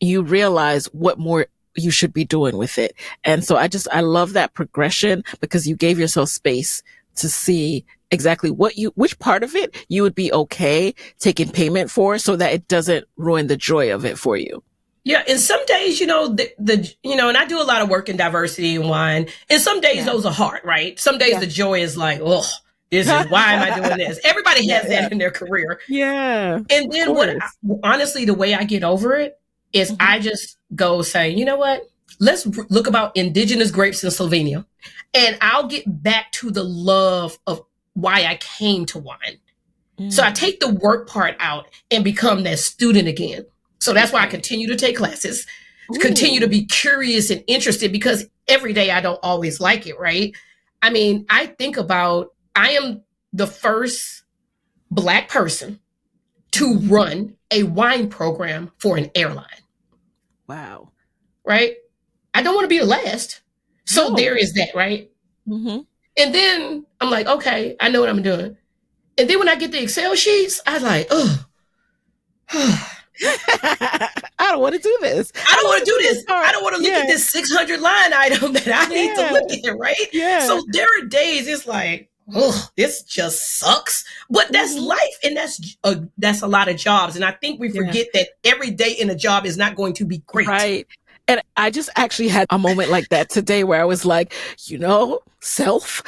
you realize what more you should be doing with it. And so I love that progression because you gave yourself space to see exactly which part of it you would be okay taking payment for so that it doesn't ruin the joy of it for you. Yeah. And some days, and I do a lot of work in diversity and wine. And some days those are hard, right? Some days the joy is like, oh, why am I doing this? Everybody has that in their career. Yeah. And then honestly, the way I get over it is I just go say, you know what? let's look about indigenous grapes in Slovenia. And I'll get back to the love of why I came to wine. So I take the work part out and become that student again. So that's why I continue to take classes, continue to be curious and interested, because every day I don't always like it, right? I mean, I think about, I am the first Black person to run a wine program for an airline. Wow. Right? I don't want to be the last. So there is that, right? Mm-hmm. And then I'm like, okay, I know what I'm doing. And then when I get the Excel sheets, I was like, oh, I don't want to do this. I don't want to do this. I don't want to look at this 600 line item that I need to look at, right? Yeah. So there are days it's like, oh, this just sucks. But that's life, and that's a lot of jobs. And I think we forget that every day in a job is not going to be great. Right. And I just actually had a moment like that today where I was like, self,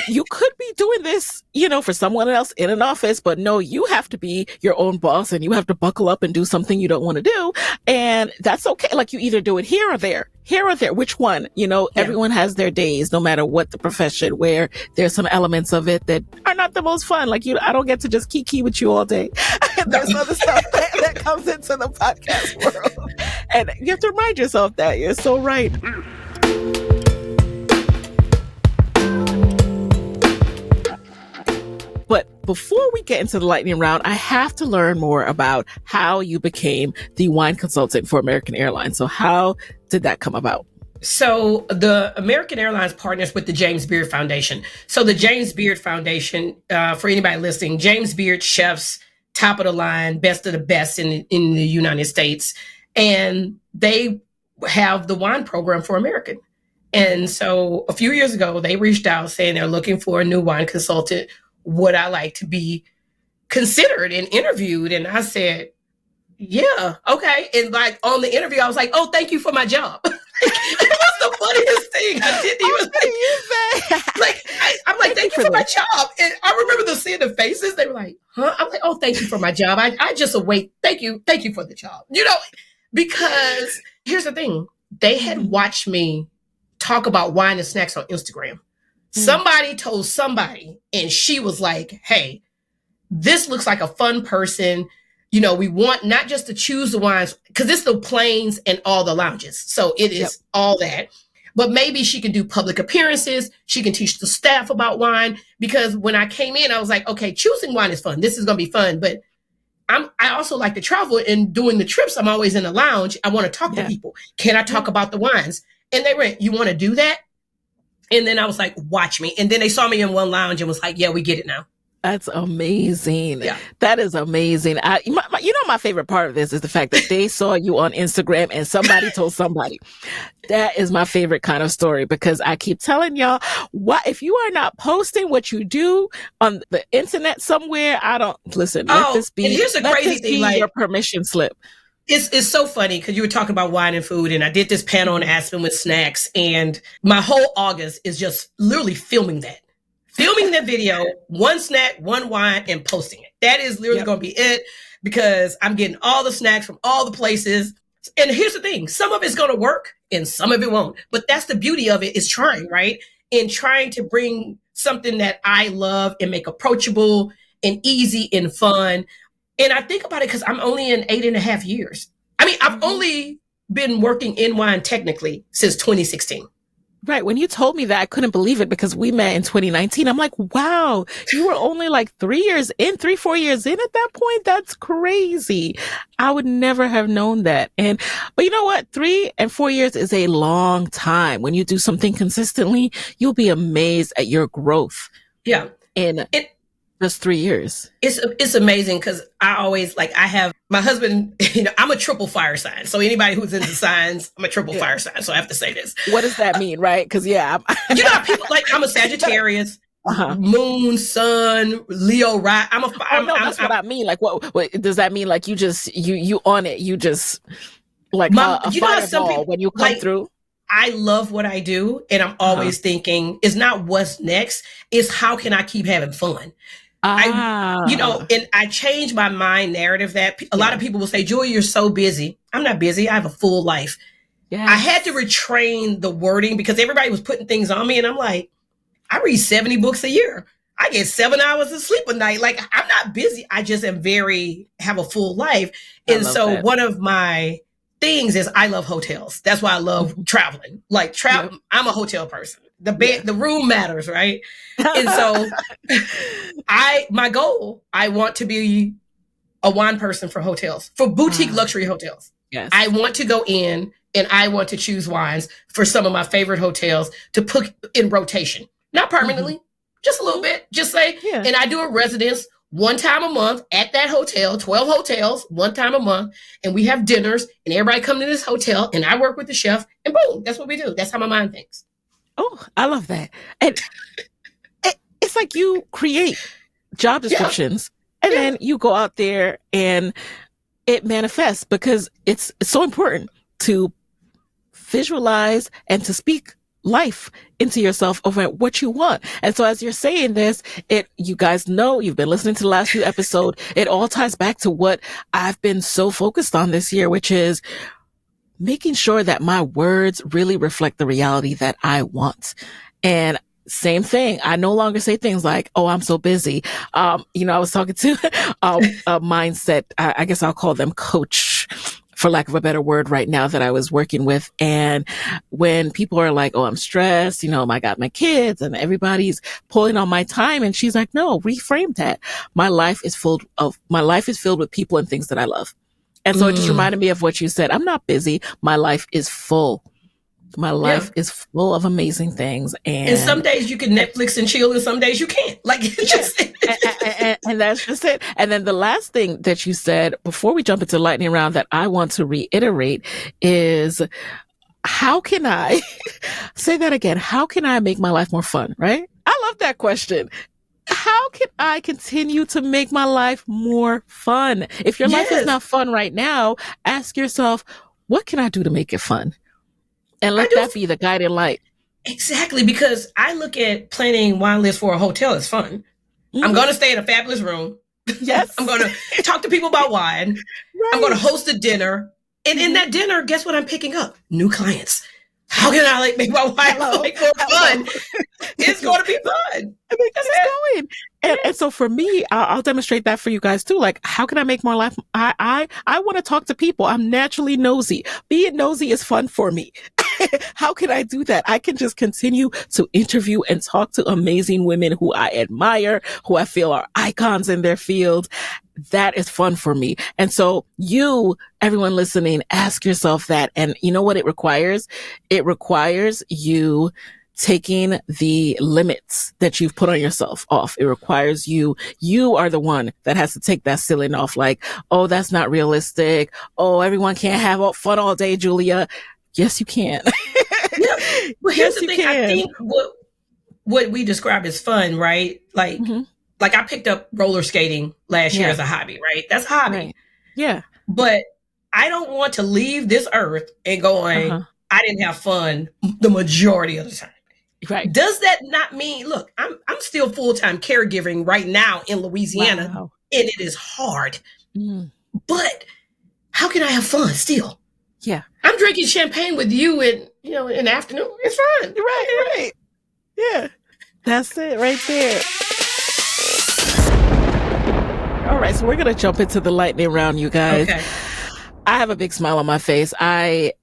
you could be doing this, for someone else in an office, but no, you have to be your own boss and you have to buckle up and do something you don't want to do. And that's okay. Like, you either do it here or there, which one, everyone has their days, no matter what the profession, where there's some elements of it that are not the most fun. Like, I don't get to just kiki with you all day. There's other stuff that comes into the podcast world. And you have to remind yourself that. You're so right. But before we get into the lightning round, I have to learn more about how you became the wine consultant for American Airlines. So how did that come about? So the American Airlines partners with the James Beard Foundation. So the James Beard Foundation, for anybody listening, James Beard chefs, top of the line, best of the best in the United States. And they have the wine program for American. And so a few years ago, they reached out saying they're looking for a new wine consultant. Would I like to be considered and interviewed? And I said, yeah, okay. And like on the interview, I was like, oh, thank you for my job. It was the funniest thing. I didn't even I'm like, thank you for my job. And I remember seeing the faces. They were like, huh? I'm like, oh, thank you for my job. I just await. Thank you for the job. Because here's the thing. They had watched me talk about wine and snacks on Instagram. Somebody told somebody, and she was like, hey, this looks like a fun person. We want not just to choose the wines, because it's the planes and all the lounges. So it is all that. But maybe she can do public appearances. She can teach the staff about wine. Because when I came in, I was like, okay, choosing wine is fun. This is going to be fun. But I also like to travel, and doing the trips, I'm always in the lounge. I want to talk to people. Can I talk about the wines? And they went, you want to do that? And then I was like, watch me. And then they saw me in one lounge and was like, yeah, we get it now. That's amazing. Yeah. That is amazing. My favorite part of this is the fact that they saw you on Instagram and somebody told somebody. That is my favorite kind of story, because I keep telling y'all, if you are not posting what you do on the internet somewhere, I don't listen. Let this be. And here's the crazy thing, like your permission slip. It's so funny, because you were talking about wine and food, and I did this panel in Aspen with snacks, and my whole August is just literally filming that video, one snack, one wine, and posting it. That is literally going to be it, because I'm getting all the snacks from all the places. And here's the thing, some of it's going to work and some of it won't. But that's the beauty of it, is trying, right? And trying to bring something that I love and make approachable and easy and fun. And I think about it because I'm only in 8.5 years. I mean, I've only been working in wine technically since 2016. Right. When you told me that, I couldn't believe it, because we met in 2019. I'm like, wow, you were only like 4 years in at that point. That's crazy. I would never have known that. But you know what? 3 and 4 years is a long time. When you do something consistently, you'll be amazed at your growth. Yeah. In just 3 years. It's amazing, because I always I have my husband, I'm a triple fire sign. So anybody who's into signs, I'm a triple fire sign. So I have to say this. What does that mean, right? Because people I'm a Sagittarius, moon, sun, Leo, right? That's what I mean. Like, what does that mean? Like, you just, you on it. You just like a fireball when you come through. I love what I do. And I'm always thinking, it's not what's next. It's how can I keep having fun? And I change my mind narrative that a lot of people will say, Julia, you're so busy. I'm not busy. I have a full life. I had to retrain the wording because everybody was putting things on me. And I'm like, I read 70 books a year. I get 7 hours of sleep a night. Like, I'm not busy. I just have a full life. And so one of my things is I love hotels. That's why I love traveling. Like I'm a hotel person. The room matters, right? And so my goal, I want to be a wine person for hotels, for boutique luxury hotels. Yes. I want to go in and I want to choose wines for some of my favorite hotels to put in rotation. Not permanently, just a little bit. Just say, and I do a residence one time a month at that hotel, 12 hotels, one time a month. And we have dinners and everybody come to this hotel and I work with the chef and boom, that's what we do. That's how my mind thinks. Oh, I love that. And it's like you create job descriptions and then you go out there and it manifests because it's so important to visualize and to speak life into yourself over what you want. And so as you're saying this, you guys know, you've been listening to the last few episodes, it all ties back to what I've been so focused on this year, which is making sure that my words really reflect the reality that I want. And same thing. I no longer say things like, oh, I'm so busy. I was talking to a mindset, I guess I'll call them coach, for lack of a better word right now, that I was working with. And when people are like, oh, I'm stressed, I got my kids and everybody's pulling on my time. And she's like, no, reframe that. My life is filled with people and things that I love. And so it just reminded me of what you said. I'm not busy. My life is full. My life is full of amazing things. And some days you can Netflix and chill and some days you can't. Like, and that's just it. And then the last thing that you said before we jump into lightning round that I want to reiterate is, how can I say that again? How can I make my life more fun? Right? I love that question. How can I continue to make my life more fun? If your life is not fun right now, ask yourself, what can I do to make it fun? And let that be the guiding light. Exactly, because I look at planning wine lists for a hotel as fun. I'm going to stay in a fabulous room. Yes. I'm going to talk to people about wine. Right. I'm going to host a dinner. And in that dinner, guess what I'm picking up? New clients. How can I make my wine more fun? It's going to be fun. Going. And so for me, I'll demonstrate that for you guys too. Like, how can I make my life? I want to talk to people. I'm naturally nosy. Being nosy is fun for me. How can I do that? I can just continue to interview and talk to amazing women who I admire, who I feel are icons in their field. That is fun for me. And so everyone listening, ask yourself that. And you know what it requires? It requires you taking the limits that you've put on yourself off. It requires you are the one that has to take that ceiling off. Like, oh, that's not realistic. Oh, everyone can't have fun all day, Julia. Yes, you can. Well, here's the thing. I think what we describe as fun, right? Like, like I picked up roller skating last year as a hobby, right? That's a hobby. Right. Yeah. But I don't want to leave this earth and going, I didn't have fun the majority of the time. Right. Does that not mean, look, I'm still full-time caregiving right now in Louisiana, and it is hard. But how can I have fun still? Yeah. I'm drinking champagne with you in the afternoon. It's fun. Right. Yeah. That's it right there. All right. So we're going to jump into the lightning round, you guys. Okay. I have a big smile on my face. I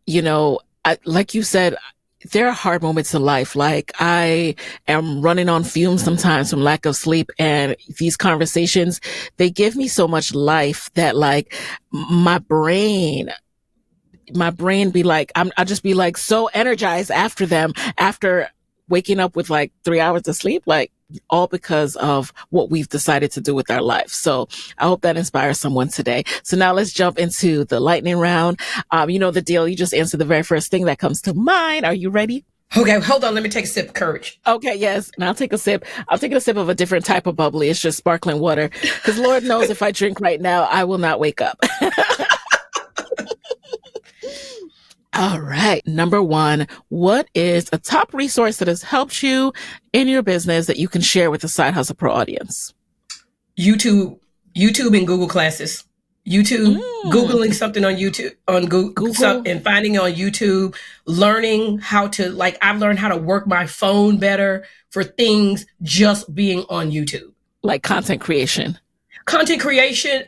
like you said, there are hard moments in life. Like, I am running on fumes sometimes from lack of sleep. And these conversations, they give me so much life that, like, my brain be like, I'll just be like so energized after them, after waking up with like 3 hours of sleep, like all because of what we've decided to do with our life. So I hope that inspires someone today. So now let's jump into the lightning round. You know the deal. You just answer the very first thing that comes to mind. Are you ready? Okay, hold on. Let me take a sip of courage. Okay, yes. And I'll take a sip. I'm taking a sip of a different type of bubbly. It's just sparkling water. Because Lord knows if I drink right now, I will not wake up. All right. Number 1, what is a top resource that has helped you in your business that you can share with the Side Hustle Pro audience? YouTube and Google classes. YouTube, Googling something on YouTube, on Google, and finding it on YouTube, learning how to, like, I've learned how to work my phone better for things just being on YouTube. Like content creation,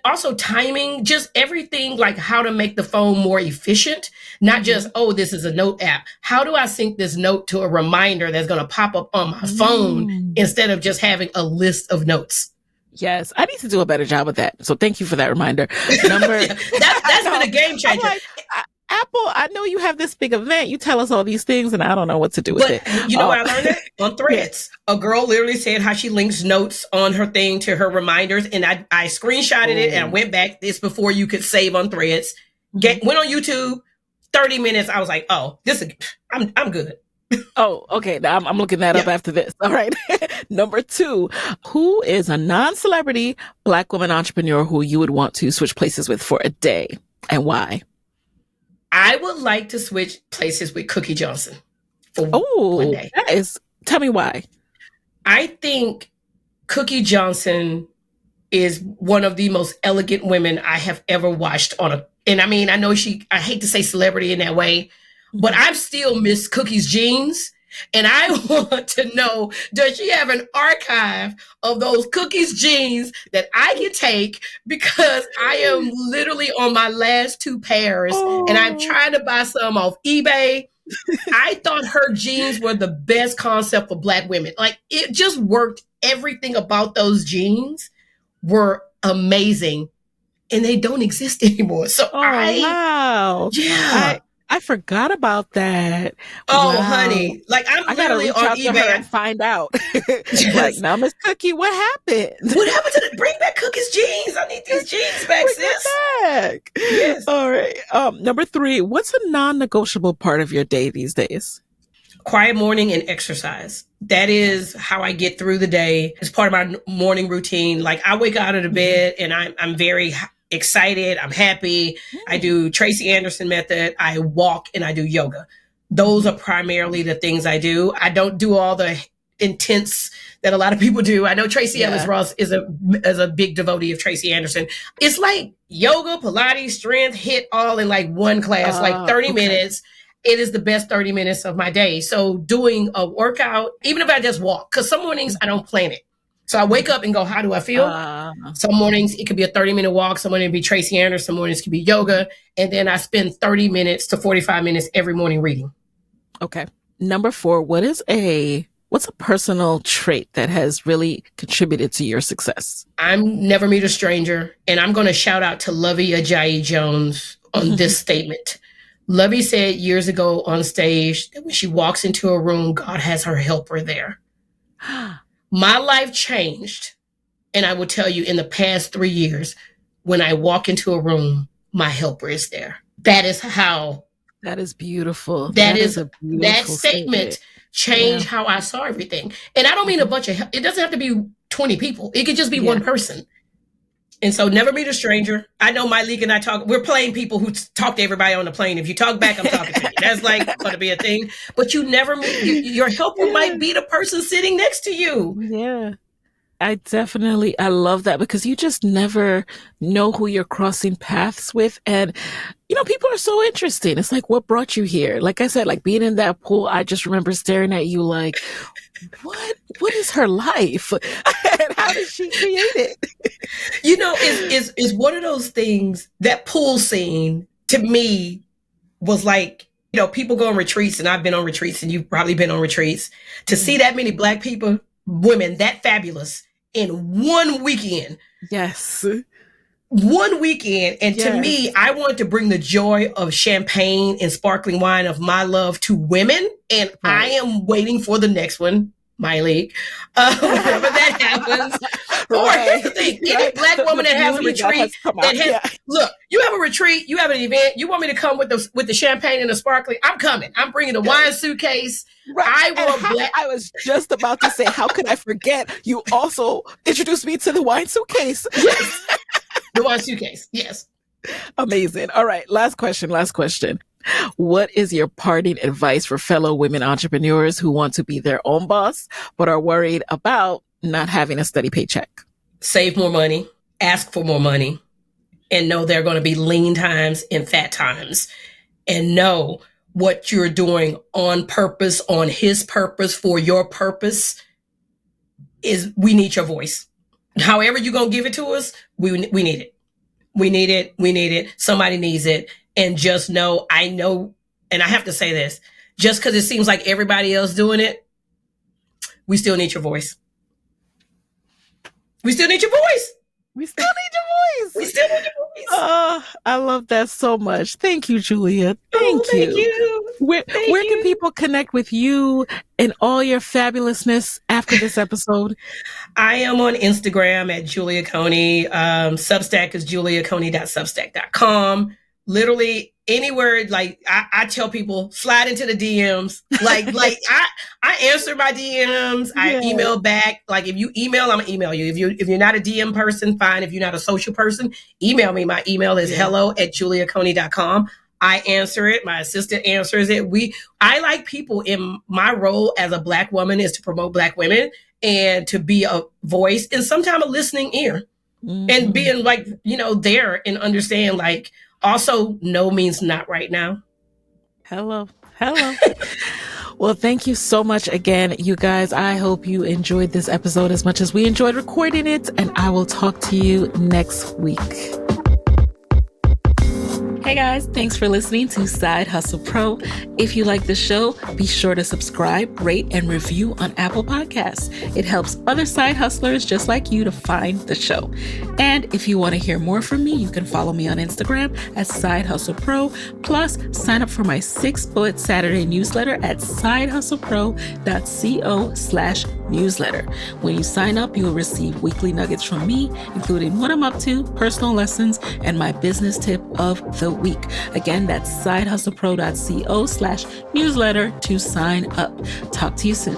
also timing, just everything, like how to make the phone more efficient, not just, oh, this is a note app. How do I sync this note to a reminder that's going to pop up on my phone instead of just having a list of notes? Yes, I need to do a better job with that. So thank you for that reminder. That's been a game changer. Like, Apple, I know you have this big event. You tell us all these things, and I don't know what to do with it. You know where I learned it? On Threads. A girl literally said how she links notes on her thing to her reminders, and I screenshotted it and I went back. This before you could save on Threads. Went on YouTube. 30 minutes. I was like, oh, I'm good. Oh, okay. Now I'm looking that up after this. All right. Number 2, who is a non-celebrity Black woman entrepreneur who you would want to switch places with for a day, and why? I would like to switch places with Cookie Johnson for one day. Tell me why. I think Cookie Johnson is one of the most elegant women I have ever watched and I mean, I know I hate to say celebrity in that way, but I've still missed Cookie's jeans. And I want to know, does she have an archive of those Cookies jeans that I can take, because I am literally on my last 2 pairs and I'm trying to buy some off eBay. I thought her jeans were the best concept for Black women. Like, it just worked. Everything about those jeans were amazing, and they don't exist anymore. So wow. Yeah. I forgot about that. Oh, wow. Honey. Like, I gotta reach out to her and find out. Like, now, Miss Cookie, what happened? What happened to bring back Cookie's jeans? I need these jeans back, sis. Back. Yes. All right. Number 3, what's a non-negotiable part of your day these days? Quiet morning and exercise. That is how I get through the day. It's part of my morning routine. Like, I wake out of the bed and I'm very excited. I'm happy. I do Tracy Anderson method. I walk and I do yoga. Those are primarily the things I do. I don't do all the intense that a lot of people do. I know Tracy Ellis Ross is a big devotee of Tracy Anderson. It's like yoga, Pilates, strength, hit all in like one class, like 30 minutes. It is the best 30 minutes of my day. So doing a workout, even if I just walk, because some mornings I don't plan it. So I wake up and go, how do I feel? Some mornings it could be a 30-minute walk. Some mornings it could be Tracy Anderson. Some mornings it could be yoga. And then I spend 30 minutes to 45 minutes every morning reading. Okay. Number 4, what's a personal trait that has really contributed to your success? I'm never meet a stranger. And I'm going to shout out to Lovey Ajayi Jones on this statement. Lovey said years ago on stage that when she walks into a room, God has her helper there. My life changed. And I will tell you, in the past 3 years, when I walk into a room, my helper is there. That is how. That is beautiful. That statement changed how I saw everything. And I don't mean it doesn't have to be 20 people. It could just be one person. And so never meet a stranger. I know my league and I we're playing people who talk to everybody on the plane. If you talk back, I'm talking to you. That's like going to be a thing. But you never meet, your helper might be the person sitting next to you. Yeah. I love that, because you just never know who you're crossing paths with. And, people are so interesting. It's like, what brought you here? Like I said, like being in that pool, I just remember staring at you like, what is her life? And how did she create it? It's one of those things. That pool scene to me was like, people go on retreats, and I've been on retreats, and you've probably been on retreats. To see that many Black people, women that fabulous in one weekend. Yes. One weekend. And to me, I wanted to bring the joy of champagne and sparkling wine of my love to women. And I am waiting for the next one, my league. Whenever that happens. Or here's the thing, any Black woman that has a retreat look, you have a retreat, you have an event, you want me to come with the champagne and the sparkling, I'm coming. I'm bringing the wine suitcase. Right. I was just about to say, how could I forget? You also introduced me to the wine suitcase. Yes. The wine suitcase. Yes. Amazing. All right. Last question. What is your parting advice for fellow women entrepreneurs who want to be their own boss, but are worried about not having a steady paycheck? Save more money, ask for more money, and know there are going to be lean times and fat times, and know what you're doing on purpose, on his purpose, for your purpose. Is we need your voice. However you're going to give it to us, we need it. We need it. We need it. Somebody needs it. And just know, I know, and I have to say this, just because it seems like everybody else doing it, we still need your voice. We still need your voice. We still need your voice. We still need your voice. Oh, I love that so much. Thank you, Julia. Thank you. Where can people connect with you and all your fabulousness after this episode? I am on Instagram at Julia Coney. Substack is juliaconey.substack.com. Literally anywhere, like I tell people, slide into the DMs. Like I answer my DMs. I email back. Like if you email, I'm gonna email you. If you're not a DM person, fine. If you're not a social person, email me. My email is hello@juliaconey.com. I answer it. My assistant answers it. I like people, in my role as a Black woman is to promote Black women and to be a voice and sometimes a listening ear, and being like, there and understand, like, also, no means not right now. Hello. Well, thank you so much again, you guys. I hope you enjoyed this episode as much as we enjoyed recording it, and I will talk to you next week. Hey guys, thanks for listening to Side Hustle Pro. If you like the show, be sure to subscribe, rate, and review on Apple Podcasts. It helps other side hustlers just like you to find the show. And if you want to hear more from me, you can follow me on Instagram at Side Hustle Pro. Plus, sign up for my 6-bullet Saturday newsletter at sidehustlepro.co/newsletter. When you sign up, you will receive weekly nuggets from me, including what I'm up to, personal lessons, and my business tip of the week. Again, that's sidehustlepro.co/newsletter to sign up. Talk to you soon.